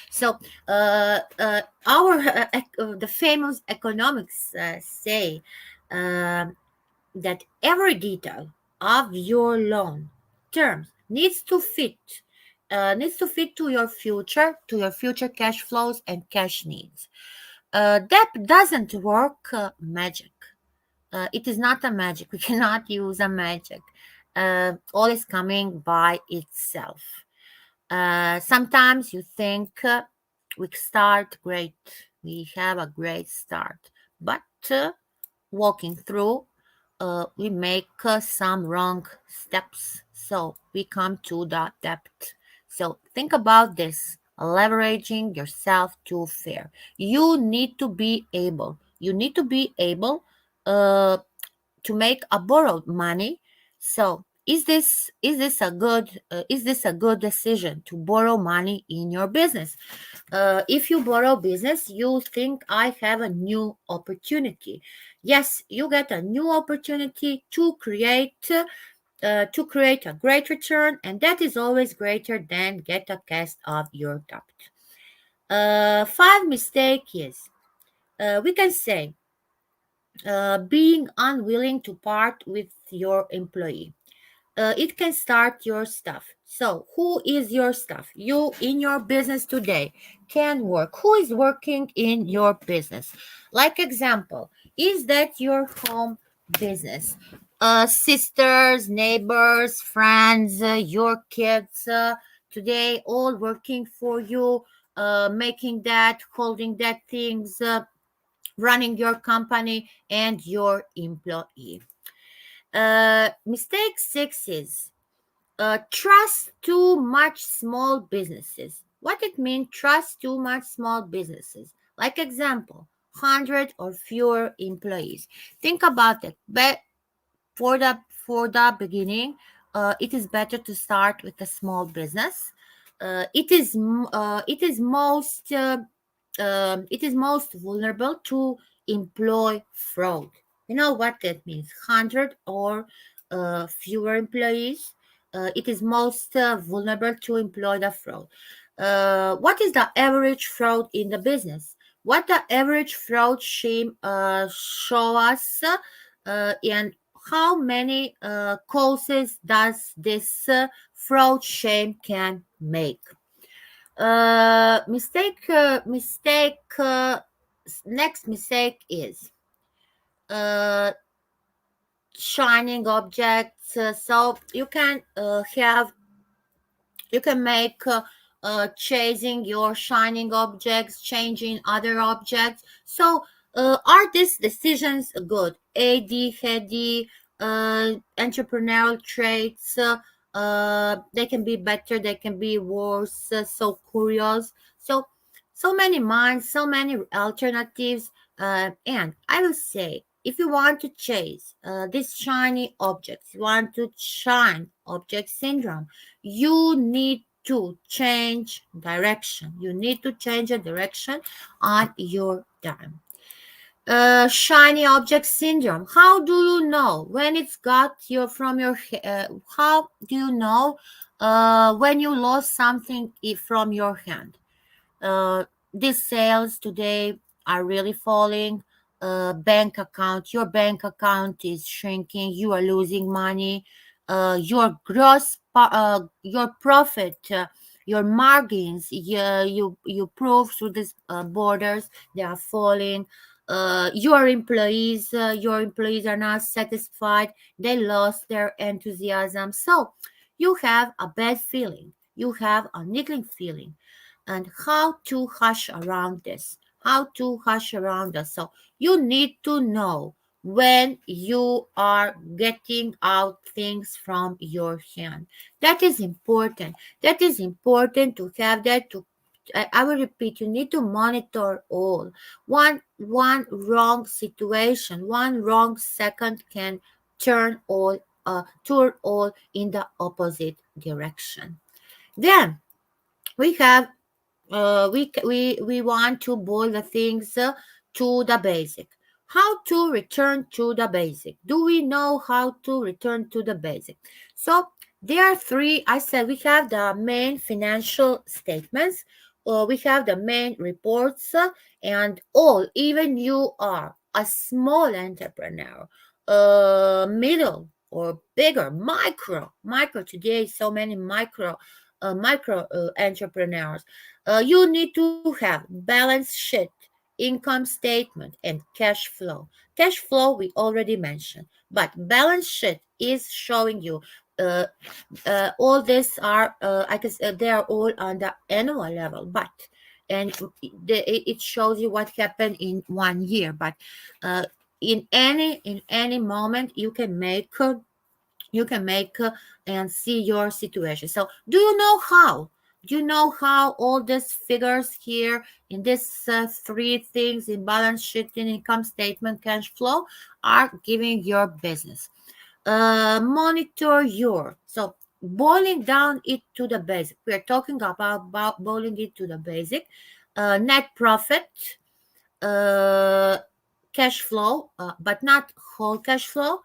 So, the famous economics say that every detail of your loan terms needs to fit to your future cash flows and cash needs. Debt doesn't work magic. It is not a magic. We cannot use a magic. All is coming by itself. Sometimes you think we start great. We have a great start. But walking through, we make some wrong steps. So we come to the debt. So think about this leveraging yourself to fair. You need to be able uh, to make a borrowed money. So is this a good decision to borrow money in your business? If you borrow business, you think I have a new opportunity. Yes, you get a new opportunity to create a great return, and that is always greater than get a cast of your debt. Five mistake is we can say being unwilling to part with your employee. It can start your staff. So, who is your staff? You in your business today can work. Who is working in your business? Like example, is that your home business? Sisters, neighbors, friends, your kids today all working for you, making that, holding that things, running your company and your employee. Mistake 6 is trust too much small businesses. What it means, trust too much small businesses? Like example, 100 or fewer employees. Think about it. But for the beginning, it is better to start with a small business. It is most vulnerable to employ fraud. You know what that means? 100 or fewer employees. It is most vulnerable to employ the fraud. What is the average fraud in the business? What the average fraud shame show us, and how many causes does this fraud shame can make? Next mistake is uh, shining objects. So you can make chasing your shining objects, changing other objects. So are these decisions good? Heady, entrepreneurial traits. They can be better, they can be worse. So curious. So many minds, so many alternatives. And I will say, if you want to chase these shiny objects, you want to shine object syndrome, you need to change direction. You need to change a direction on your dime. Shiny object syndrome. How do you know when it's got your from your? How do you know when you lost something from your hand? uh, these sales today are really falling. Your bank account is shrinking. You are losing money. Your profit, your margins, you prove through these borders, they are falling. Your employees are not satisfied. They lost their enthusiasm. So you have a bad feeling. You have a niggling feeling, and how to hush around this, how to hush around this. So you need to know when you are getting out things from your hand. That is important. That is important to have that to. I will repeat, you need to monitor all. One wrong situation, one wrong second can turn all in the opposite direction. Then we have we want to boil the things to the basic. How to return to the basic? Do we know how to return to the basic? So there are three. I said we have the main financial statements, we have the main reports, and all. Even you are a small entrepreneur, middle or bigger, micro. Today, so many micro entrepreneurs. You need to have balance sheet, income statement, and cash flow. Cash flow we already mentioned, but balance sheet is showing you uh, all these are I guess they are all on the annual level, but and it shows you what happened in 1 year. But uh, in any moment you can make and see your situation. So do you know how? Do you know how all these figures here in these three things in balance sheet, in income statement, cash flow are giving your business? Monitor your. So boiling down it to the basic. We are talking about boiling it to the basic. Net profit, uh, cash flow, but not whole cash flow,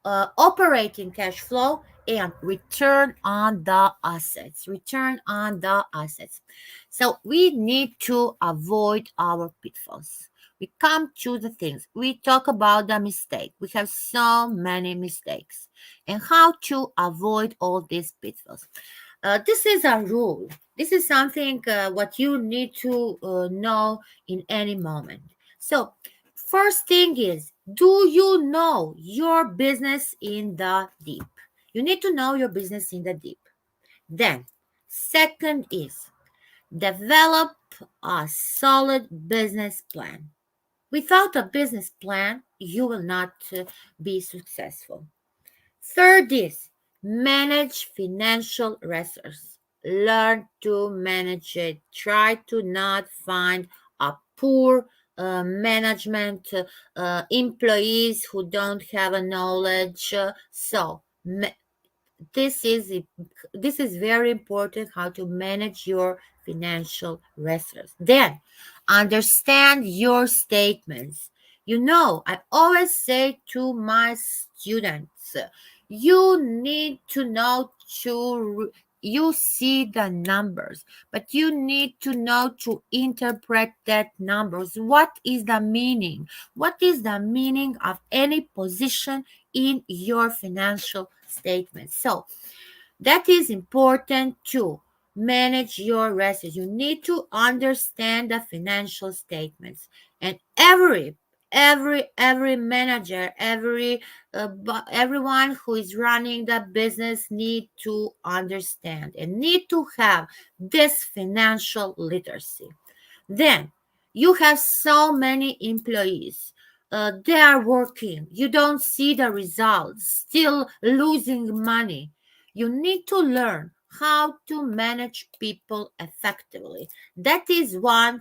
operating cash flow, and return on the assets. Return on the assets. So we need to avoid our pitfalls. We come to the things. We talk about the mistake. We have so many mistakes and how to avoid all these pitfalls. This is a rule. This is something what you need to know in any moment. So, first thing is, do you know your business in the deep? You need to know your business in the deep. Then, second is, develop a solid business plan. Without a business plan, you will not be successful. Third is manage financial resources. Learn to manage it. Try to not find a poor management employees who don't have a knowledge. This is this is very important, how to manage your financial resources. Then understand your statements. I always say to my students, you need to know you see the numbers, but you need to know to interpret that numbers. What is the meaning? What is the meaning of any position in your financial statement? So that is important to manage your resources. You need to understand the financial statements, and every manager, everyone who is running the business need to understand and need to have this financial literacy. Then you have so many employees. They are working. You don't see the results, still losing money. You need to learn how to manage people effectively. That is one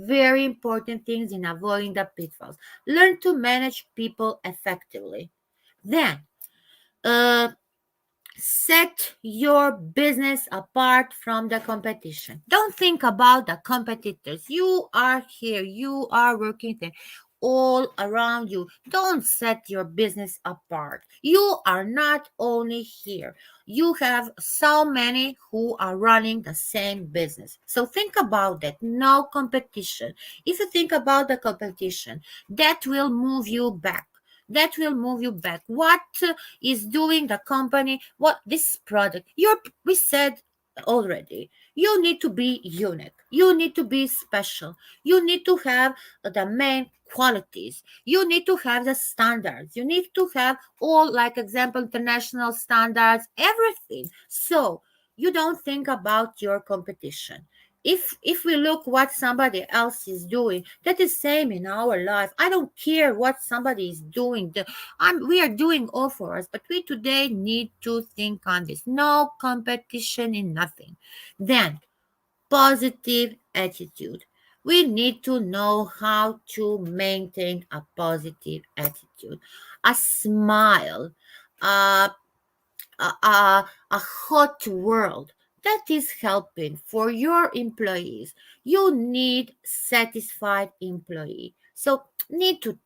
very important thing in avoiding the pitfalls. Learn to manage people effectively. Then, uh, Set your business apart from the competition. Don't think about the competitors. You are here, you are working there all around you. Don't set your business apart. You are not only here, you have so many who are running the same business. So think about that. No competition. If you think about the competition, that will move you back. That will move you back. What is doing the company? What this product? We said already. You need to be unique. You need to be special. You need to have the main qualities. You need to have the standards. You need to have all, like example, international standards, everything. So you don't think about your competition. If we look what somebody else is doing, that is same in our life. I don't care what somebody is doing. We are doing all for us, but we today need to think on this. No competition in nothing. Then positive attitude. We need to know how to maintain a positive attitude. A smile, a a hot world that is helping for your employees. You need satisfied employee. So need to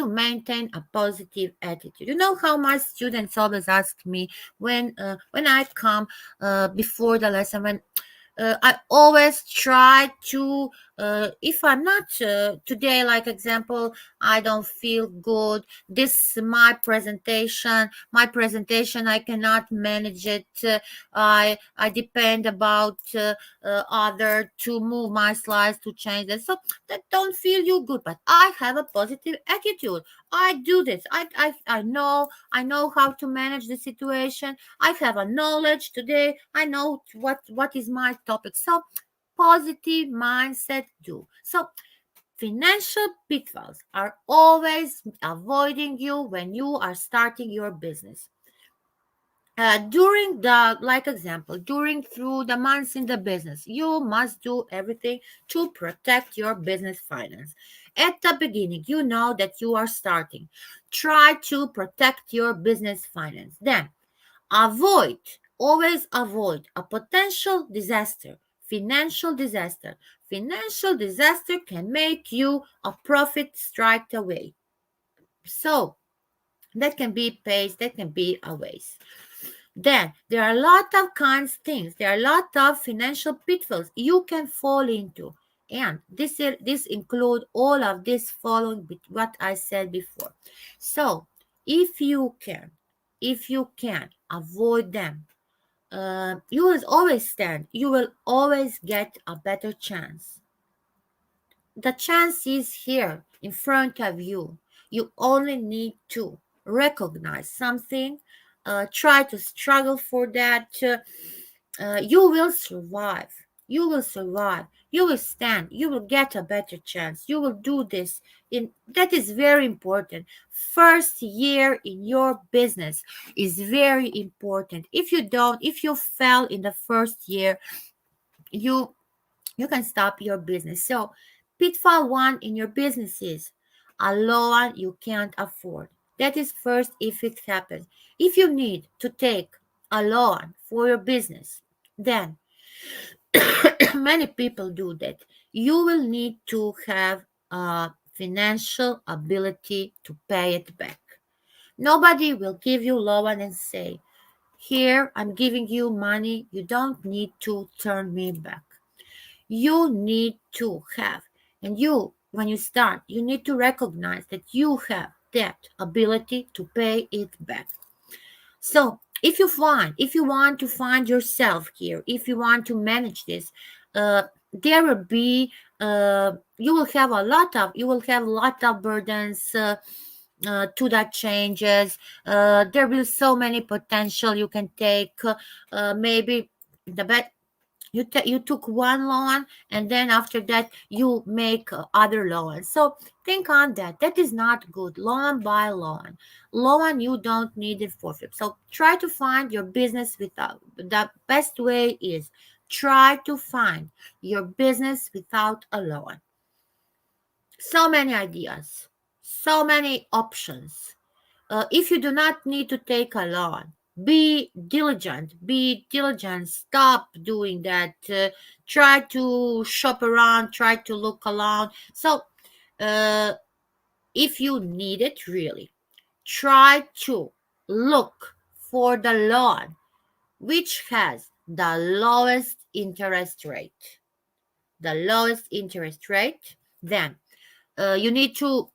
maintain a positive attitude. You know how my students always ask me when I come before the lesson, when I always try to, if I'm not today, like example, I don't feel good. This my presentation, I cannot manage it. I depend about other to move my slides to change it. So that don't feel you good, but I have a positive attitude. I do this. I know how to manage the situation. I have a knowledge today. I know what is my topic. So positive mindset do. So financial pitfalls are always avoiding you when you are starting your business. During the, like example, during through the months in the business, you must do everything to protect your business finance. At the beginning, you know that you are starting. Try to protect your business finance. Then always avoid a potential disaster. Financial disaster can make you a profit straight away. So that can be pays, that can be a waste. Then there are a lot of kinds things. There are a lot of financial pitfalls you can fall into. And this include all of this following what I said before. So if you can avoid them, you will always get a better chance. The chance is here in front of you. You only need to recognize something, try to struggle for that. You will survive. You will survive. You will stand. You will get a better chance. You will do this. That is very important. First year in your business is very important. If you fail in the first year, you you can stop your business. So, pitfall one in your business is a loan you can't afford. That is first if it happens. If you need to take a loan for your business, then many people do that. You will need to have a financial ability to pay it back. Nobody will give you loan and say, "Here, I'm giving you money. You don't need to turn me back." You need to have, and when you start, you need to recognize that you have that ability to pay it back. So if you want to find yourself here, if you want to manage this, there will be you will have a lot of burdens to that changes. There will be so many potential you can take. Maybe the bet you took one loan, and then after that you make other loans. So think on that. That is not good. Loan by loan you don't need it for flip. So try to find your business without. The best way is try to find your business without a loan. So many ideas, so many options. If you do not need to take a loan, Be diligent, stop doing that. Try to shop around, try to look around. So uh, if you need it really, try to look for the loan which has the lowest interest rate. The lowest interest rate. Then you need to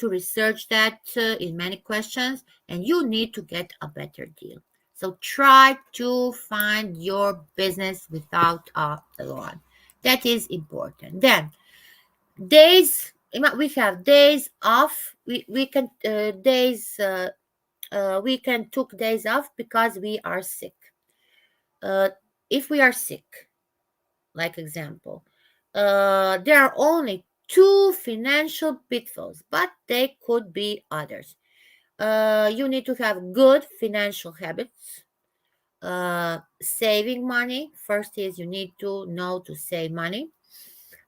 research that in many questions, and you need to get a better deal. So try to find your business without a loan. That is important. Then days, we have days off. We can took days off because we are sick. uh, if we are sick, like example, there are only two financial pitfalls, but they could be others. You need to have good financial habits. Saving money. First is you need to know to save money.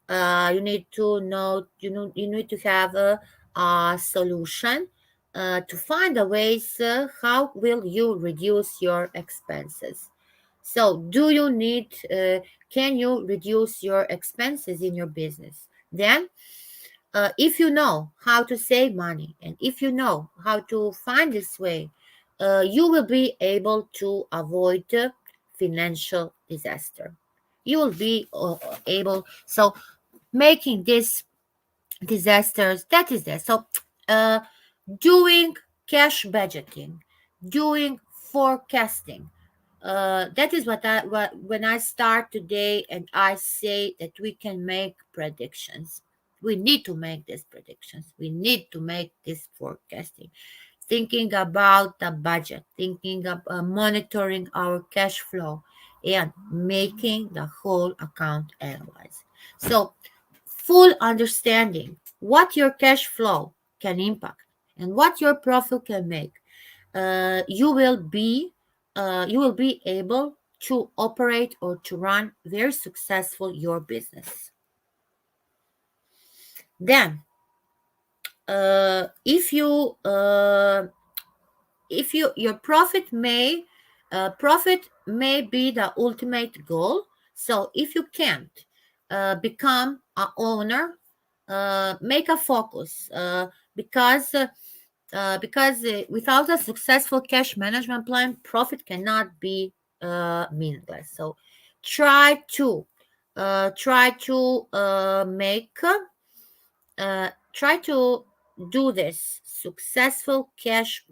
You need to know, you need to have a solution to find the ways how will you reduce your expenses. So do you need can you reduce your expenses in your business? Then if you know how to save money, and if you know how to find this way, you will be able to avoid financial disaster. You will be able, so making these disasters, that is there. So uh, doing cash budgeting, doing forecasting, that is what when I start today and I say that we can make predictions. We need to make these predictions. We need to make this forecasting, thinking about the budget, thinking of monitoring our cash flow, and making the whole account analyze. So full understanding what your cash flow can impact and what your profit can make, uh, you will be you will be able to operate or to run very successful your business. Then if you your profit may be the ultimate goal. So if you can't become a owner, make a focus, because without a successful cash management plan, profit cannot be meaningless. So try to make try to do this successful cash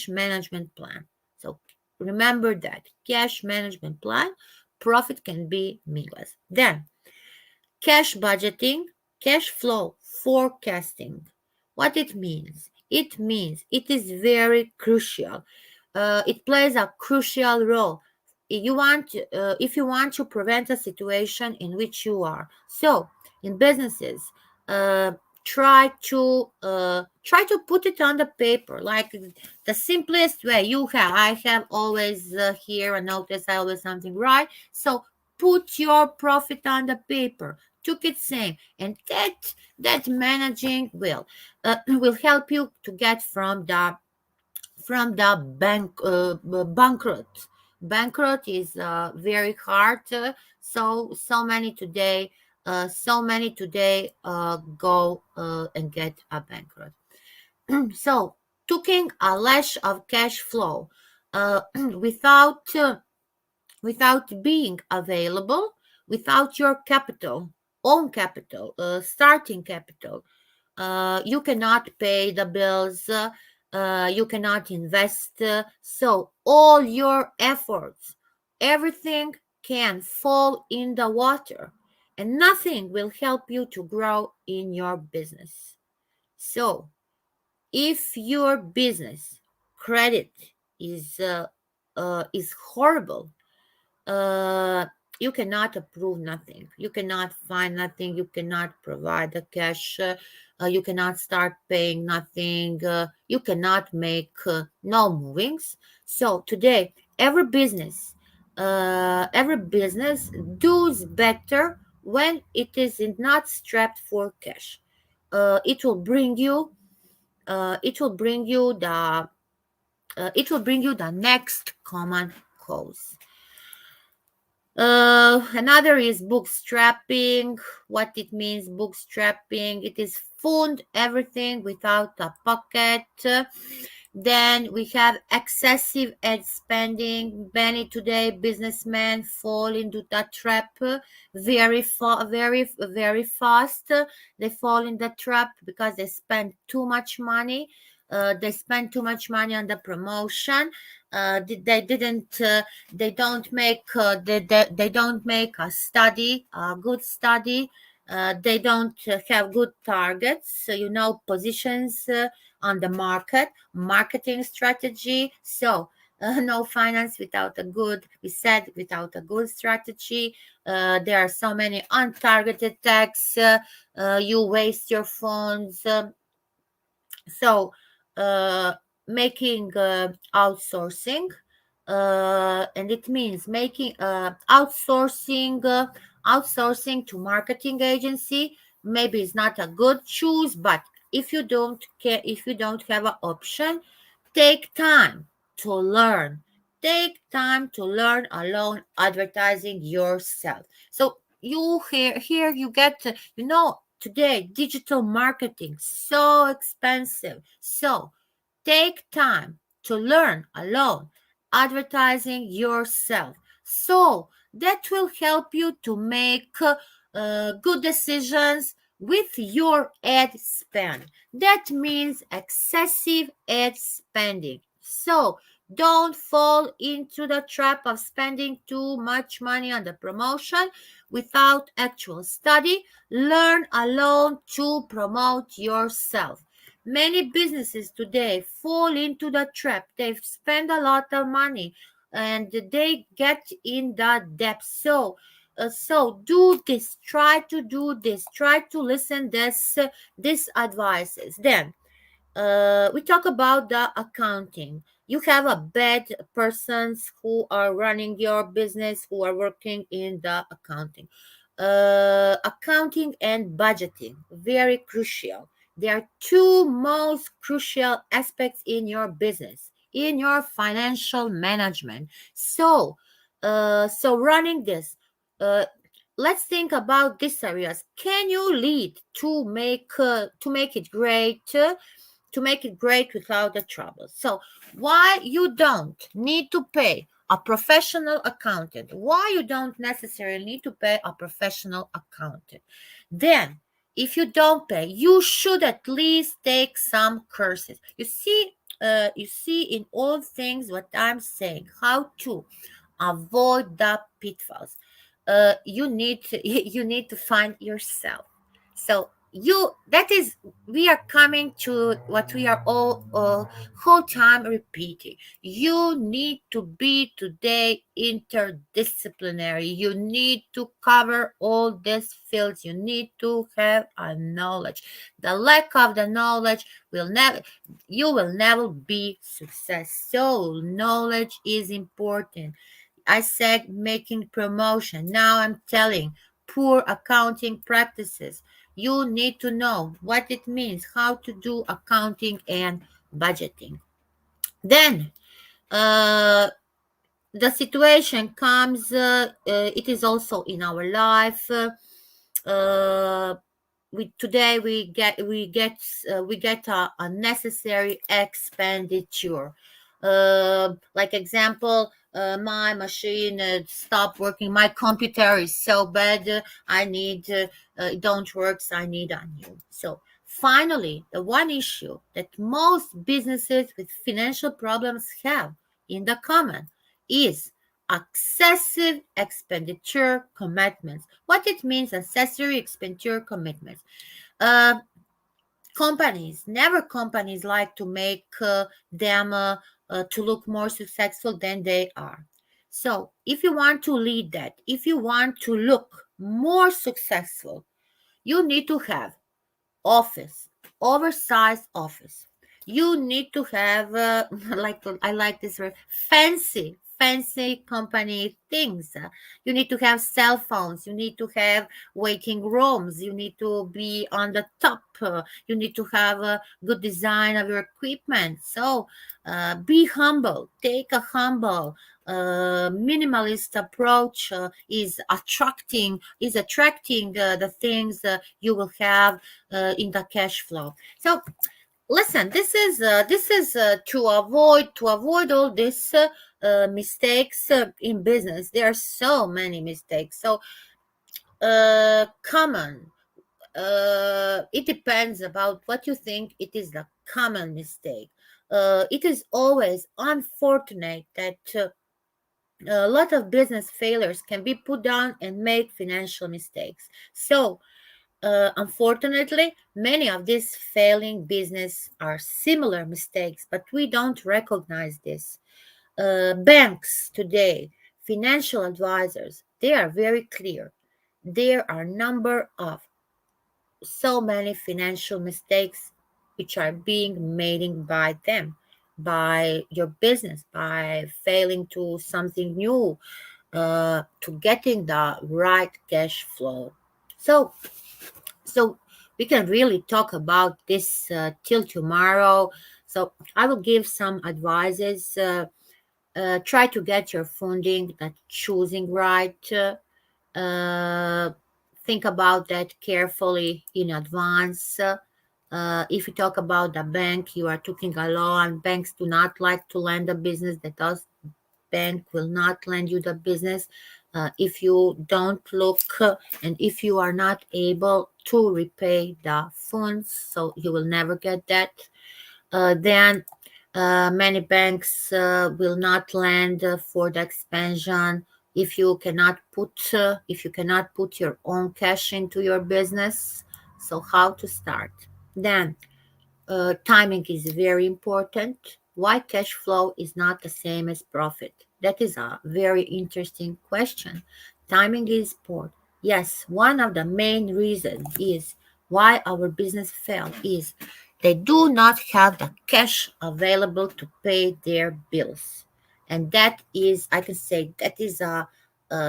management plan. So remember that cash management plan, profit can be meaningless. Then cash budgeting, cash flow forecasting. What it means? It means it is very crucial. It plays a crucial role. If you want to prevent a situation in which you are. So in businesses, uh, try to put it on the paper, like the simplest way you have. I have always here a notice. I always something right. So put your profit on the paper, took it same, and that managing will help you to get from the bankrupt. Bankrupt is very hard. So many today go and get a bankrupt. So taking a lash of cash flow without being available, without your capital, own capital, starting capital, you cannot pay the bills, you cannot invest. So all your efforts, everything can fall in the water, and nothing will help you to grow in your business. So if your business credit is horrible, uh, you cannot approve nothing, you cannot find nothing, you cannot provide the cash, you cannot start paying nothing, you cannot make no movings. So today every business does better when it is not strapped for cash. It will bring you the it will bring you the next common cause. Another is bootstrapping. What it means, bootstrapping, it is fund everything without a pocket. Then we have excessive ad spending. Many today businessmen fall into that trap very fast. They fall in the trap because they spend too much money. They spend too much money on the promotion. They didn't. They don't make. They don't make a good study. They don't have good targets. So, positions on the market, marketing strategy. So, no finance without a good, we said, without a good strategy. There are so many untargeted tax. You waste your funds. So, uh, making outsourcing, and it means making outsourcing to marketing agency. Maybe it's not a good choose, but if you don't have an option, take time to learn. Take time to learn alone advertising yourself. So here you get today digital marketing so expensive. So take time to learn alone advertising yourself. So that will help you to make good decisions with your ad spend. That means excessive ad spending. So don't fall into the trap of spending too much money on the promotion without actual study. Learn alone to promote yourself. Many businesses today fall into the trap. They spend a lot of money and they get in that debt. So do this. Try to do this. Try to listen this advices. Then we talk about the accounting. You have a bad persons who are running your business, who are working in the accounting. Accounting and budgeting, very crucial. They are two most crucial aspects in your business, in your financial management. So running this, uh, let's think about these areas. Can you lead to make it great? To make it great without the trouble. So, why you don't need to pay a professional accountant? Why you don't necessarily need to pay a professional accountant? Then, if you don't pay, you should at least take some courses. You see in all things what I'm saying, how to avoid the pitfalls. You need to find yourself. So you that is we are coming to what we are all whole time repeating. You need to be today interdisciplinary. You need to cover all these fields. You need to have a knowledge. The lack of the knowledge will never you will never be success. So knowledge is important. I said making promotion. Now I'm telling poor accounting practices. You need to know what it means, how to do accounting and budgeting. Then the situation comes, it is also in our life. Uh, we get a necessary expenditure. Like example, my machine stopped working. My computer is so bad. I need it don't work. So I need a new. So finally, the one issue that most businesses with financial problems have in the common is excessive expenditure commitments. What it means, accessory expenditure commitments. Uh, companies like to make them to look more successful than they are. So if you want to lead that, if you want to look more successful, you need to have office, oversized office. You need to have I like this word, fancy company things. You need to have cell phones. You need to have waiting rooms. You need to be on the top. You need to have a good design of your equipment. So be humble. Take a humble, minimalist approach is attracting the things you will have in the cash flow. So listen, this is to avoid all these mistakes in business. There are so many mistakes. So common. It depends about what you think it is the common mistake. It is always unfortunate that a lot of business failures can be put down and make financial mistakes. So unfortunately, many of these failing business are similar mistakes, but we don't recognize this. Banks today, financial advisors, they are very clear. There are number of so many financial mistakes which are being made by them, by your business, by failing to something new, to getting the right cash flow. So so we can really talk about this till tomorrow. So I will give some advices. Try to get your funding, that choosing right. Uh, think about that carefully in advance. If you talk about the bank, you are taking a loan. Banks do not like to lend a business. That does bank will not lend you the business if you don't look and if you are not able to repay the funds. So you will never get that. Then many banks will not lend for the expansion if you cannot put your own cash into your business. So how to start? Then timing is very important. Why cash flow is not the same as profit? That is a very interesting question. Timing is important. Yes, one of the main reasons is why our business fail is they do not have the cash available to pay their bills. And that is, I can say, that is a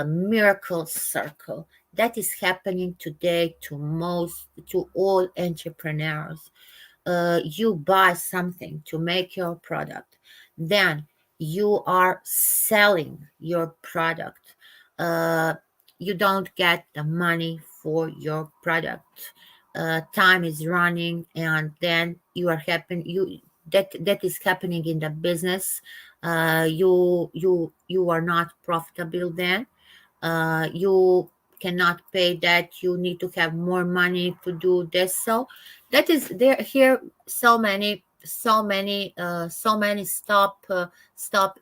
miracle circle. That is happening today to all entrepreneurs. You buy something to make your product, then you are selling your product. uh, you don't get the money for your product. Time is running, and then you are happen you that is happening in the business. You are not profitable then. You cannot pay that. You need to have more money to do this. So that is there here. So many stop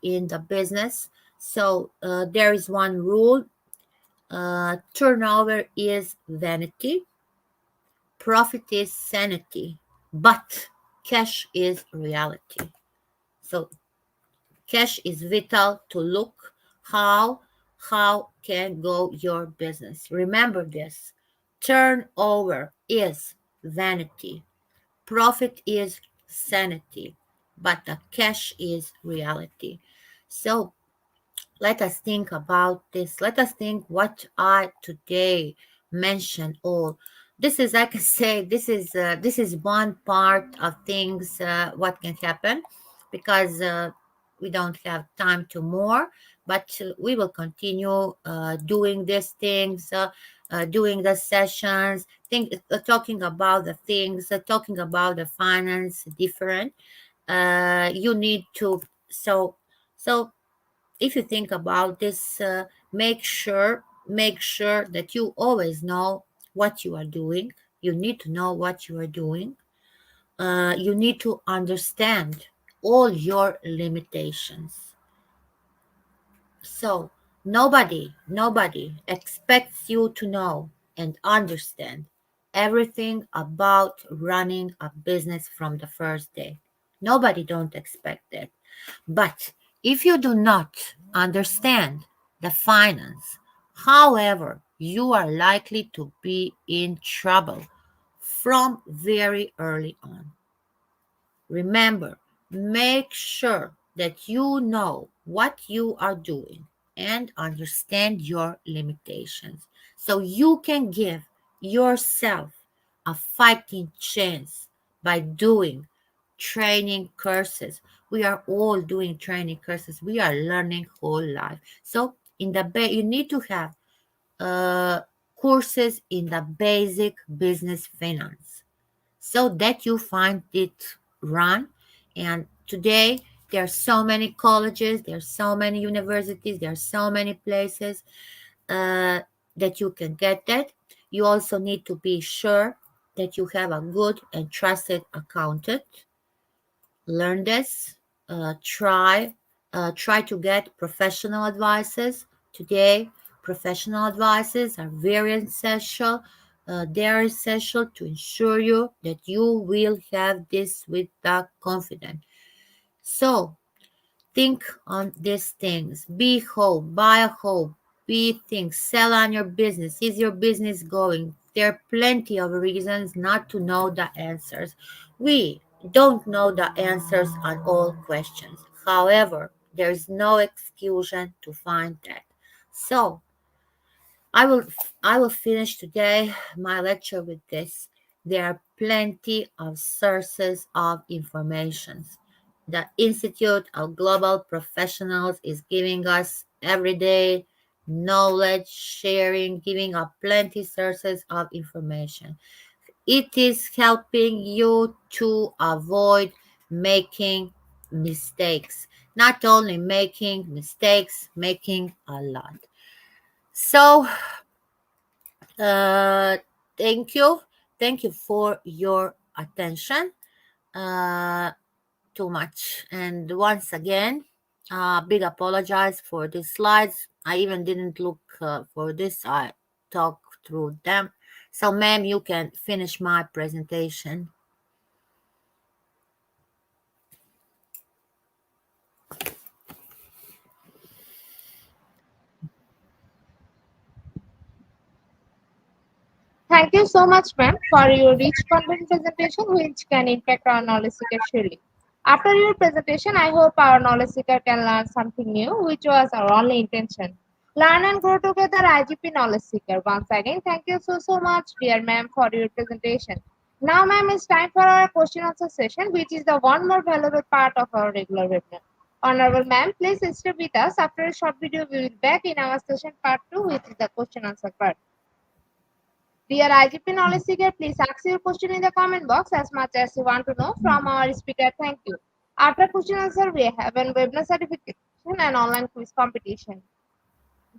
in the business. So there is one rule. Turnover is vanity, profit is sanity, but cash is reality. So cash is vital to look how can go your business. Remember this. Turnover is vanity. Profit is sanity, but the cash is reality. So let us think about this. Let us think what I today mentioned. All this is, I can say, this is one part of things what can happen, because we don't have time to more, but we will continue doing these things, doing the sessions, talking about the things, talking about the finance different. You need to so if you think about this, make sure that you always know what you are doing. You need to know what you are doing. You need to understand all your limitations. So nobody expects you to know and understand everything about running a business from the first day. Nobody don't expect that. But if you do not understand the finance, however, you are likely to be in trouble from very early on. Remember, make sure that you know what you are doing and understand your limitations so you can give yourself a fighting chance by doing training courses. We are all doing training courses. We are learning whole life. So in the you need to have uh, courses in the basic business finance so that you find it run. And today there are so many colleges, there are so many universities, there are so many places uh, that you can get that. You also need to be sure that you have a good and trusted accountant. Learn this. Try to get professional advices. Today professional advices are very essential. They are essential to ensure you that you will have this with the confidence. So think on these things. Be hope, buy a hope, be think, sell on your business. Is your business going? There are plenty of reasons not to know the answers. We don't know the answers on all questions. However, there is no excuse to find that. So I will I will finish today my lecture with this. There are plenty of sources of information. The Institute of Global Professionals is giving us every day knowledge sharing, giving up plenty sources of information. It is helping you to avoid making mistakes. Not only making mistakes, making a lot. So uh, thank you. Thank you for your attention. Uh, Too much. And once again, big apologize for these slides. I even didn't look for this. I talked through them. So, ma'am, you can finish my presentation. Thank you so much, ma'am, for your rich content presentation, which can impact our knowledge seeker surely. After your presentation, I hope our knowledge seeker can learn something new, which was our only intention. Learn and grow together, IGP knowledge seeker. Once again, thank you so much, dear ma'am, for your presentation. Now, ma'am, it's time for our question answer session, which is the one more valuable part of our regular webinar. Honorable ma'am, please stay with us. After a short video, we will be back in our session part 2, which is the question answer part. Dear IGP knowledge seeker, please ask your question in the comment box as much as you want to know from our speaker. Thank you. After question answer, we have a webinar certification and online quiz competition.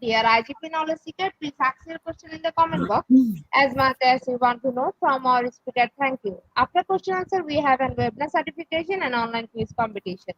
Dear IGP knowledge seeker, please ask your question in the comment box as much as you want to know from our speaker. Thank you. After question answer, we have a webinar certification and online quiz competition.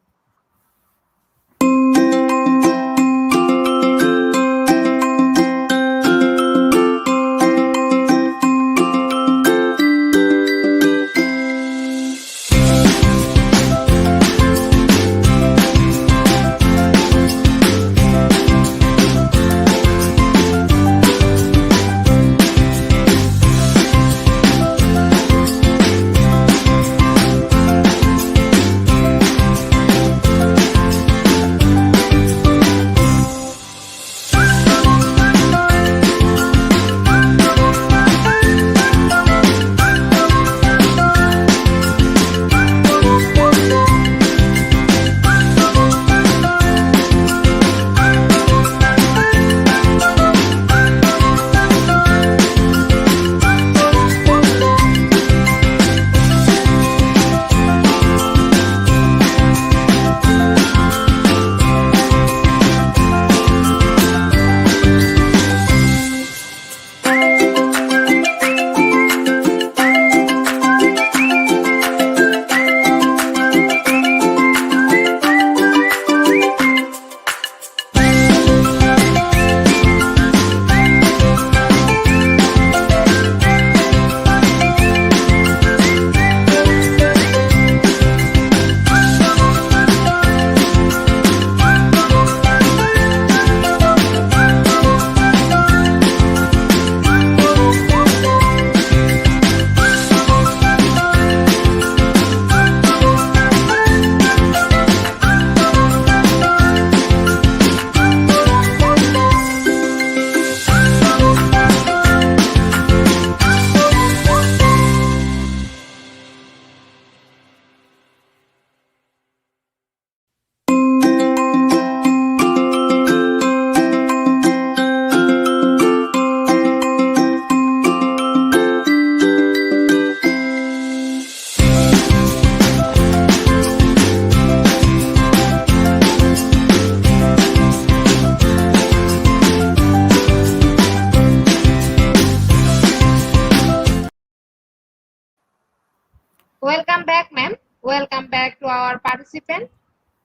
Welcome back, ma'am. Welcome back to our participant.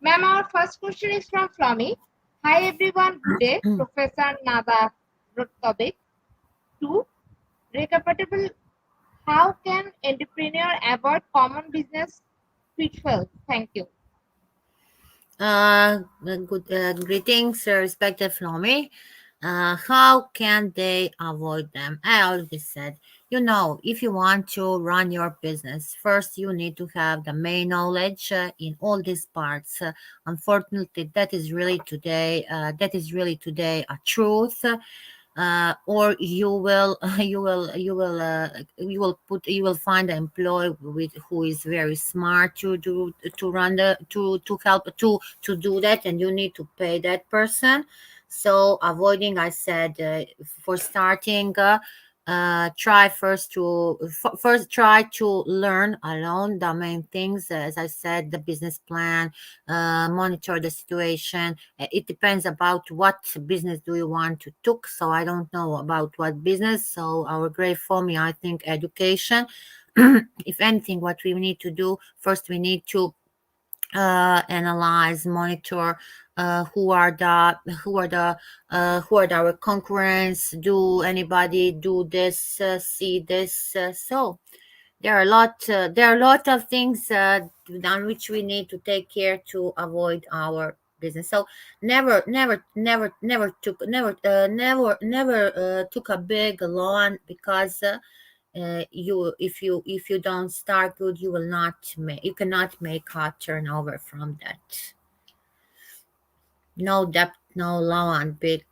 Ma'am, our first question is from Flomi. Hi everyone, good day. Professor Nada wrote topic 2. Recapitable. How can entrepreneur avoid common business pitfalls? Thank you. Greetings, respected Flomi. How can they avoid them? I already said, if you want to run your business, first you need to have the main knowledge in all these parts. Unfortunately, that is really today a truth. Or you will find an employee with who is very smart to run to help to do that, and you need to pay that person. So avoiding, I said, for starting, try first try to learn alone the main things, as I said, the business plan, monitor the situation. It depends about what business do you want to took. So I don't know about what business. So our great for me, I think, education. If anything, what we need to do first, we need to analyze, monitor, who are our concurrents. Do anybody do this? See this? So there are a lot of things on which we need to take care to avoid our business. So never took a big loan, because if you don't start good, you cannot make a turnover from that. No debt, no loan, big.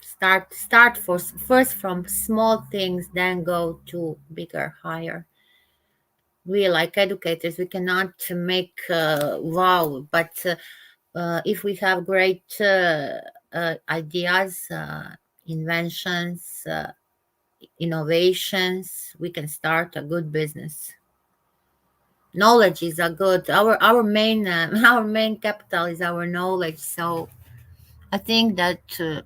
Start first from small things, then go to bigger, higher. We, like educators, we cannot make wow, but if we have great ideas, inventions, innovations, we can start a good business. Knowledge is a good, our main our main capital is our knowledge. So I think that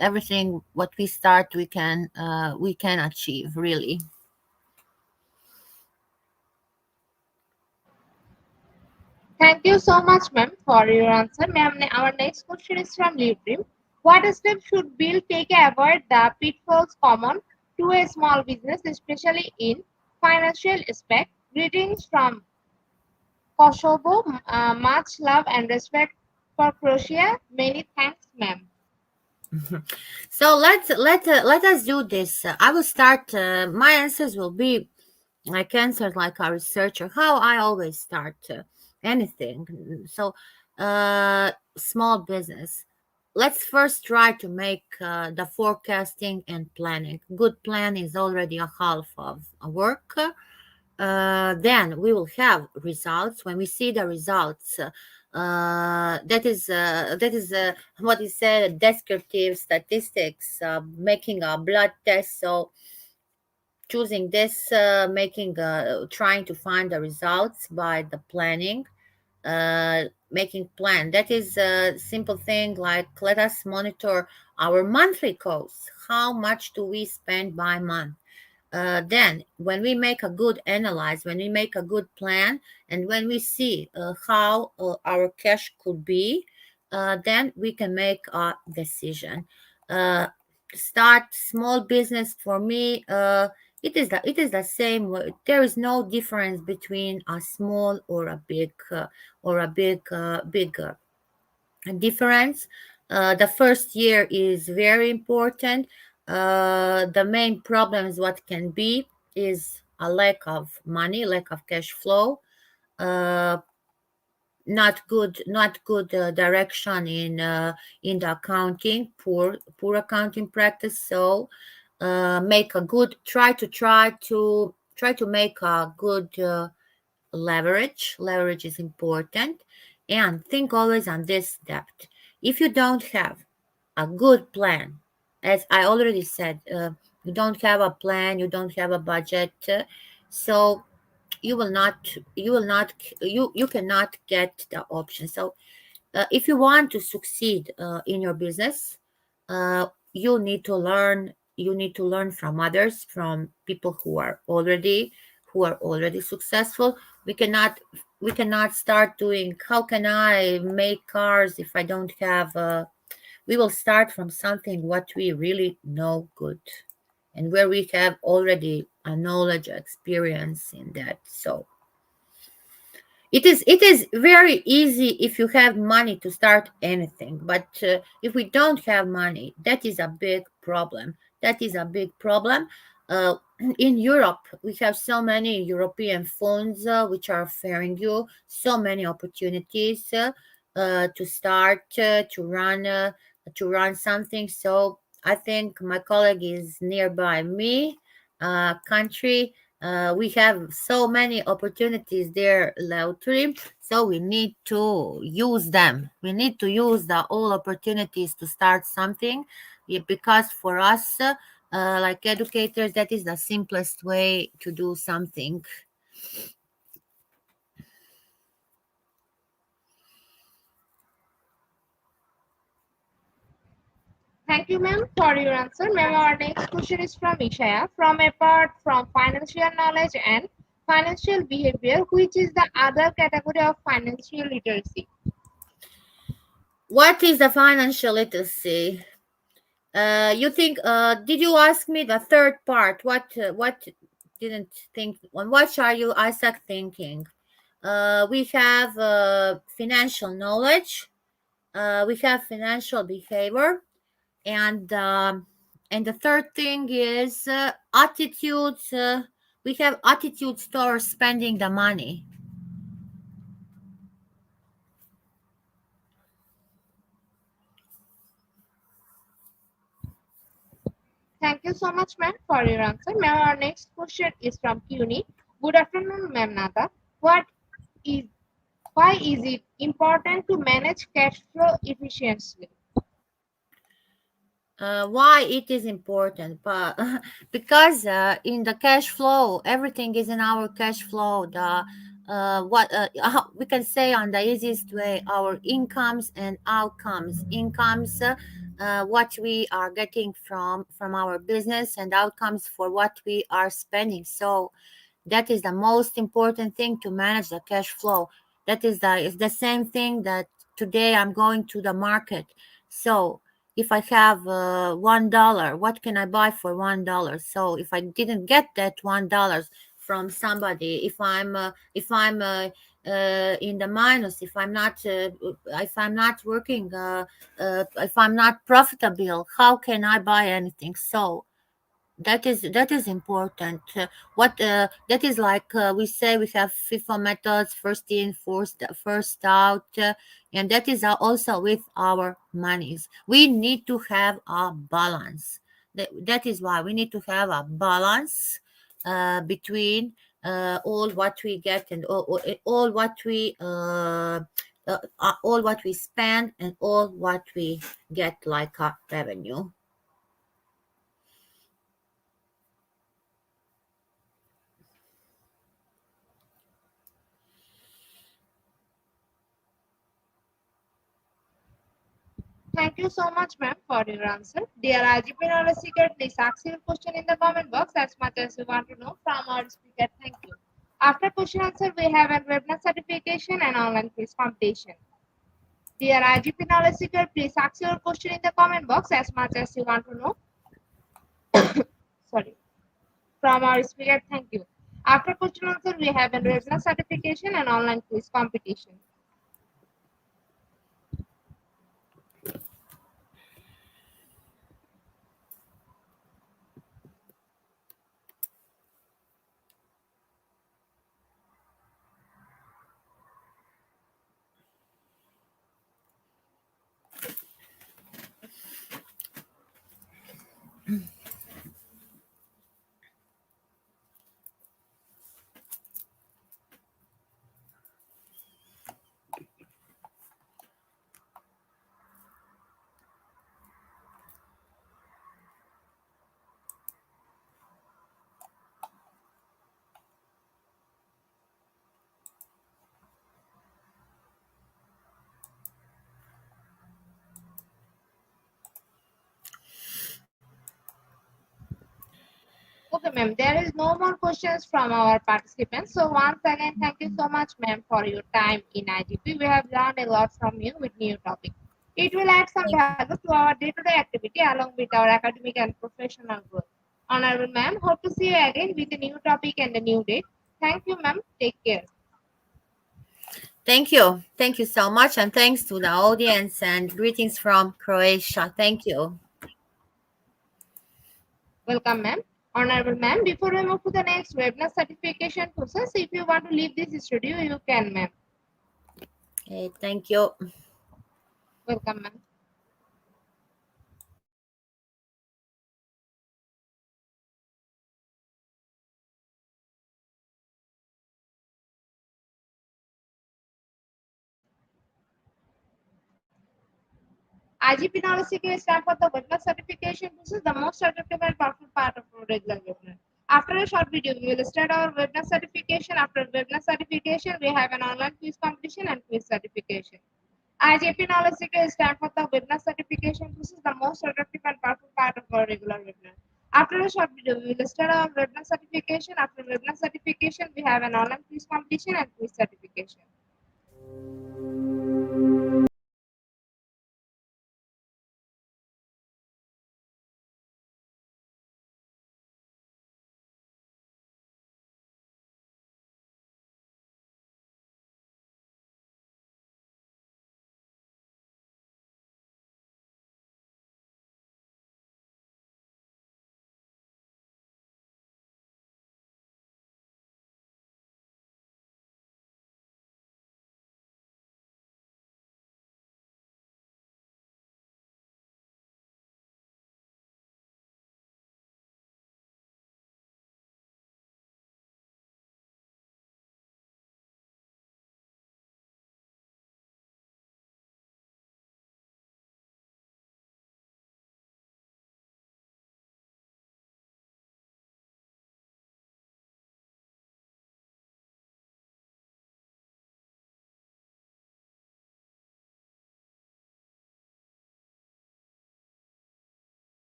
everything what we start, we can achieve, really. Thank you so much, ma'am, for your answer. Ma'am, our next question is from Dream. What steps should Bill take to avoid the pitfalls common to a small business, especially in financial aspect? Greetings from Kosovo. Much love and respect for Croatia. Many thanks, ma'am. So let us do this. I will start. My answers will be like answers like a researcher. How I always start anything. So, small business. Let's first try to make the forecasting and planning. Good plan is already a half of a work. Then we will have results. When we see the results, that is what is said, descriptive statistics, making a blood test. So choosing this, making trying to find the results by the planning, making plan. That is a simple thing, like let us monitor our monthly costs. How much do we spend by month? Then when we make a good analyze, when we make a good plan, and when we see how our cash could be, then we can make a decision. Uh, start small business. For me, it is the same. There is no difference between a small or a big difference. The first year is very important. The main problems what can be is a lack of money, lack of cash flow, uh, not good direction in the accounting, poor accounting practice. So make a good try to make a good leverage is important. And think always on this depth. If you don't have a good plan, as I already said, you don't have a plan, you don't have a budget, so you cannot get the option. So if you want to succeed in your business, you need to learn from others, from people who who are already successful. We cannot start doing, how can I make cars if I don't have we will start from something what we really know good, and where we have already a knowledge experience in that. So it is very easy if you have money to start anything, but if we don't have money, that is a big problem. That is a big problem. Uh, in Europe, we have so many European funds which are offering you so many opportunities to start to run something. So I think my colleague is nearby me, country. We have so many opportunities there, lottery, so we need to use them. We need to use the all opportunities to start something, because for us, like educators, that is the simplest way to do something. Thank you, ma'am, for your answer. Ma'am, our next question is from Ishaya. From apart from financial knowledge and financial behavior, which is the other category of financial literacy? What is the financial literacy? You think? Did you ask me the third part? What didn't think on? What are you, Isaac, thinking? We have financial knowledge. We have financial behavior, and the third thing is attitudes. We have attitudes towards spending the money. Thank you so much, ma'am, for your answer. Ma'am, our next question is from CUNY. Good afternoon, ma'am Nada. What is Why is it important to manage cash flow efficiently? Why it is important? But because in the cash flow, everything is in our cash flow. The what we can say on the easiest way, our incomes and outcomes. Incomes, what we are getting from our business, and outcomes for what we are spending. So that is the most important thing to manage the cash flow. That is the same thing that today I'm going to the market. So if I have $1, what can I buy for $1? So if I didn't get that $1 from somebody, if I'm in the minus, if I'm not working, if I'm not profitable, how can I buy anything? So that is important. What that is like, we say we have FIFO methods, first in, first out, and that is also with our monies. We need to have a balance. That is why we need to have a balance between all what we get, and all what we spend, and all what we get like a revenue. Thank you so much, ma'am, for your answer. Dear IGP knowledge seeker, please ask your question in the comment box as much as you want to know from our speaker. Thank you. After question answer, we have a webinar certification and online quiz competition. Dear IGP knowledge seeker, please ask your question in the comment box as much as you want to know. Sorry, from our speaker. Thank you. After question answer, we have a webinar certification and online quiz competition. Okay, ma'am. There is no more questions from our participants. So once again, thank you so much, ma'am, for your time in IGP. We have learned a lot from you with new topic. It will add some Thank value to our day-to-day activity along with our academic and professional growth. Honorable ma'am, hope to see you again with a new topic and a new date. Thank you, ma'am. Take care. Thank you. Thank you so much. And thanks to the audience and greetings from Croatia. Thank you. Welcome, ma'am. Honorable ma'am, before we move to the next webinar certification process, if you want to leave this studio, you can, ma'am. Okay, thank you. Welcome, ma'am. IGP knowledge seeking stand for the webinar certification. This is the most attractive and powerful part of our regular webinar. After a short video, we will start our webinar certification. After webinar certification, we have an online quiz competition and quiz certification. IGP knowledge seeker stand for the webinar certification. This is the most attractive and powerful part of our regular webinar. After a short video, we will start our webinar certification. After webinar certification, we have an online quiz competition and quiz certification.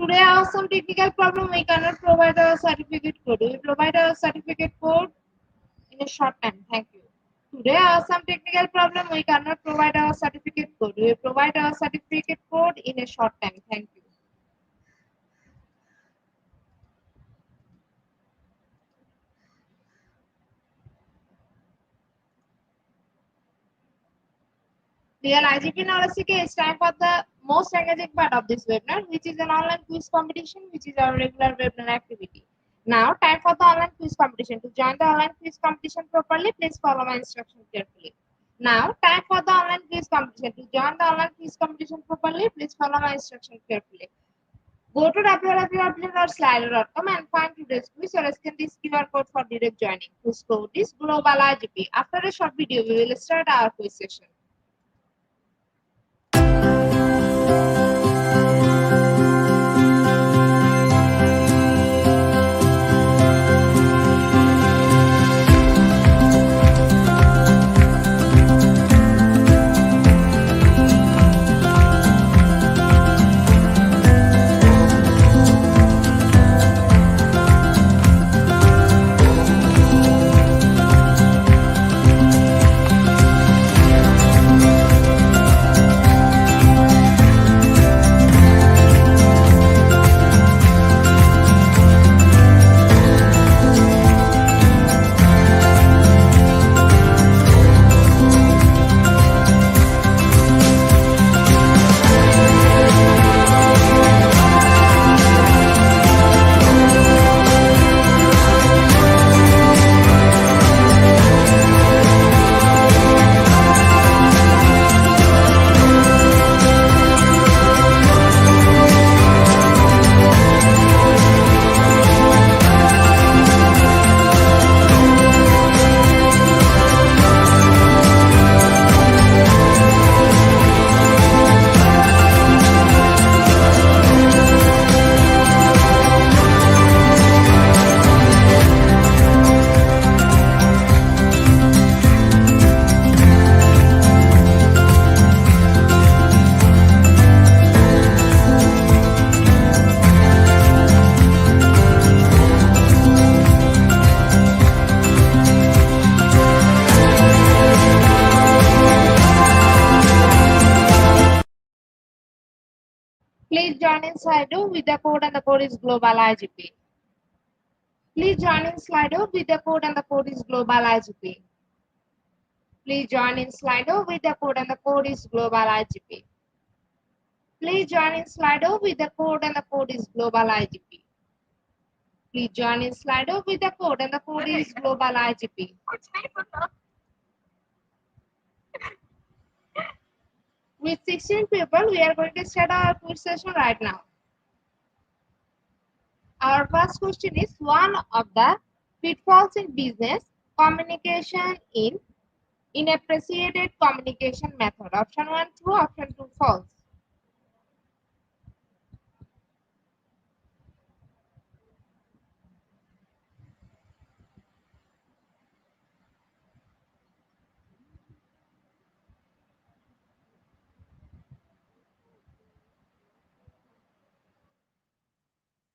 Today, I have some technical problem. We cannot provide a certificate code. We provide a certificate code in a short time. Thank you. Today, I have some technical problem. We cannot provide a certificate code. We provide a certificate code in a short time. Thank you. Dear IGP Knowledge Seeker, it's time for the most engaging part of this webinar, which is an online quiz competition, which is our regular webinar activity. Now, time for the online quiz competition. To join the online quiz competition properly, please follow my instructions carefully. Now, time for the online quiz competition. To join the online quiz competition properly, please follow my instructions carefully. Go to www.slido.com and find today's quiz or scan this QR code for direct joining. Quiz code is Global IGP. After a short video, we will start our quiz session. Please join in Slido with the code and the code is global IGP. Please join in Slido with the code and the code is global IGP. Please join in Slido with the code and the code is global IGP. Please join in Slido with the code and the code is global IGP. Please join in Slido with the code and the code is global IGP. With 16 people, we are going to start our quiz session right now. Our first question is one of the pitfalls in business communication in inappreciated communication method. Option 1 true, option 2 false.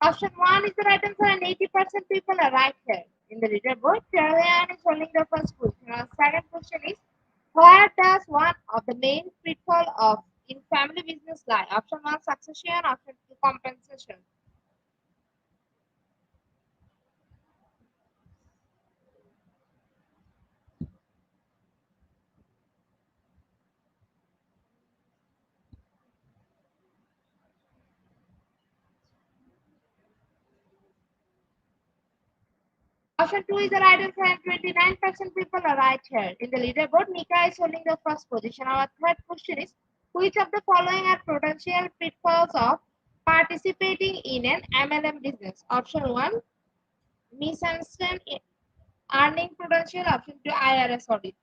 Option 1 is the right answer and 80% people are right here. In the leaderboard, Caroline is holding the first question. Our second question is, where does one of the main pitfall of in family business lie? Option 1 succession, option 2 compensation. Option 2 is the right answer and 29% people are right here. In the leaderboard, Nika is holding the first position. Our third question is, which of the following are potential pitfalls of participating in an MLM business? Option 1, misunderstand earning potential. Option 2, IRS audit.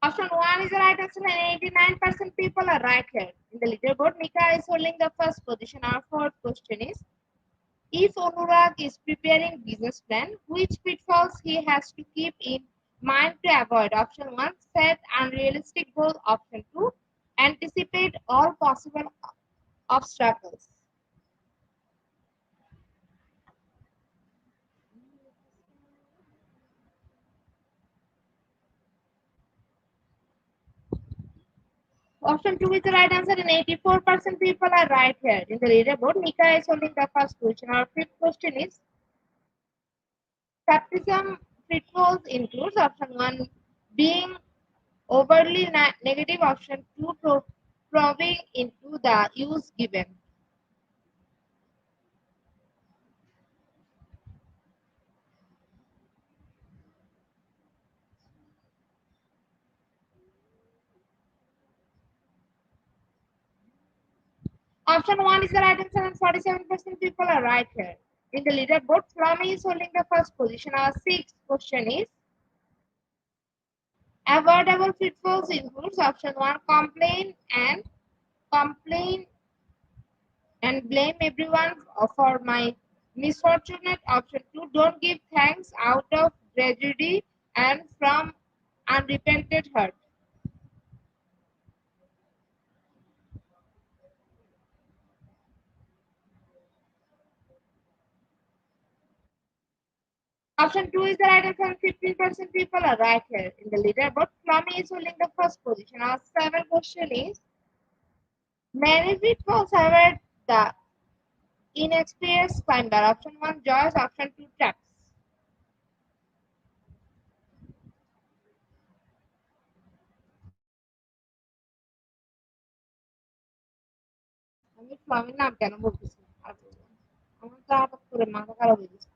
Option 1 is the right answer and 89% people are right here. In the leaderboard, Nika is holding the first position. Our fourth question is, if Anurag is preparing business plan, which pitfalls he has to keep in mind to avoid? Option 1, set unrealistic goals. Option 2, anticipate all possible obstacles. Option 2 is the right answer and 84% people are right here. In the leaderboard, Nika is holding the first question. Our fifth question is, skepticism pitfalls includes option 1, being overly negative, option 2, probing into the use given. Option 1 is the right answer and 47% people are right here. In the leaderboard, Flami is holding the first position. Our sixth question is, avoidable pitfalls includes option 1, complain and blame everyone for my misfortunate. Option 2, don't give thanks out of tragedy and from unrepented hurt. Option 2 is the right answer and 15% people are right here. In the leaderboard, Flami is holding the first position. Our seventh question is, many pitfalls avoid the inexperienced climber. Option 1, Joyce. Option 2, traps. আমি ফ্লামির নাম কেন বলতেছি না? আর বলবো না। আমার তো হঠাৎ করে মাথা খারাপ হয়ে গেছে।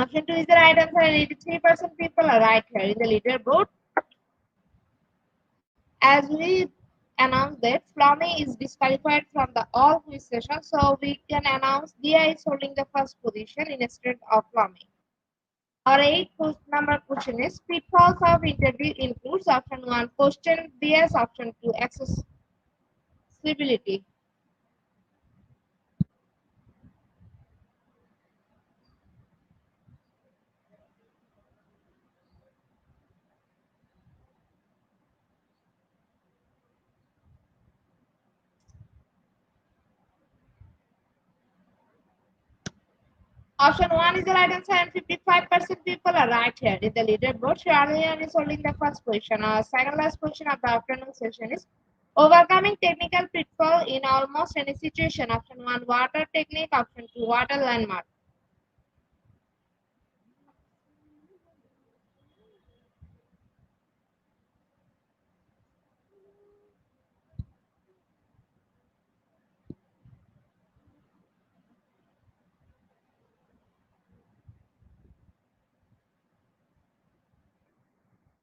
Option 2 is the right answer and 83% people are right here. In the leaderboard, as we announced that Flami is disqualified from the all quiz session, so we can announce Dia is holding the first position instead of Flami. Our eighth number question is, pitfalls of interview includes option 1, question bias, option 2, accessibility. Option 1 is the right answer, and 55% people are right here. In the leaderboard, Charlian is holding the first position. Our second last position of the afternoon session is overcoming technical pitfall in almost any situation. Option 1, water technique. Option 2, water landmark.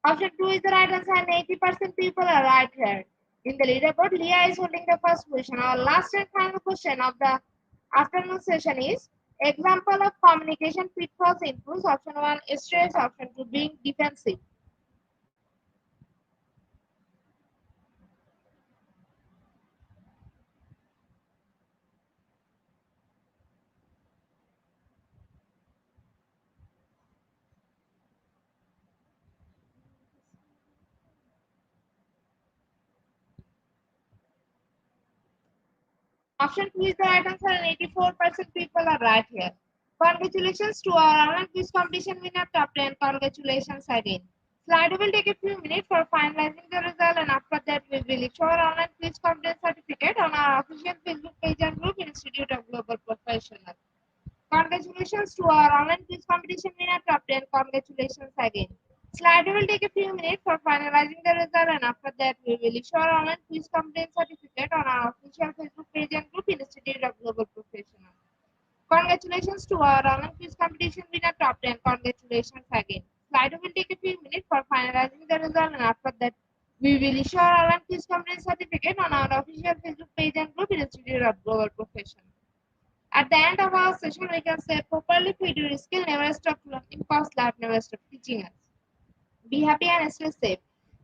Option 2 is the right answer, and 80% people are right here. In the leaderboard, Leah is holding the first position. Our last and final question of the afternoon session is example of communication pitfalls includes option 1, stress, option 2, being defensive. Option 2 is the right answer, and 84% people are right here. Congratulations to our online quiz competition winner, top 10. Congratulations again. Slido will take a few minutes for finalizing the result, and after that, we will issue our online quiz competence certificate on our official Facebook page and group, Institute of Global Professionals. Congratulations to our online quiz competition winner, top 10. Congratulations again. Slido will take a few minutes for finalizing the result, and after that, we will issue our online quiz competence certificate on our official Facebook page and group, Institute of Global Professionals. Congratulations to our online quiz competition winner, top 10. Congratulations again. Slido will take a few minutes for finalizing the result, and after that, we will issue our online quiz competence certificate on our official Facebook page and group, Institute of Global Professionals. At the end of our session, we can say properly feed your skill, never stop learning, past life never stop teaching us. Be happy and stay safe.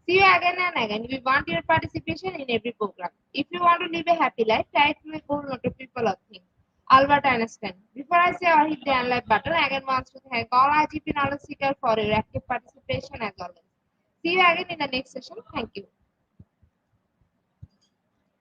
See you again and again. We want your participation in every program. If you want to live a happy life, try to make goal not to people or things. Albert Einstein. Before I say or hit the unlike button, I again wants to thank all IGP knowledge seekers for your active participation as always. See you again in the next session. Thank you.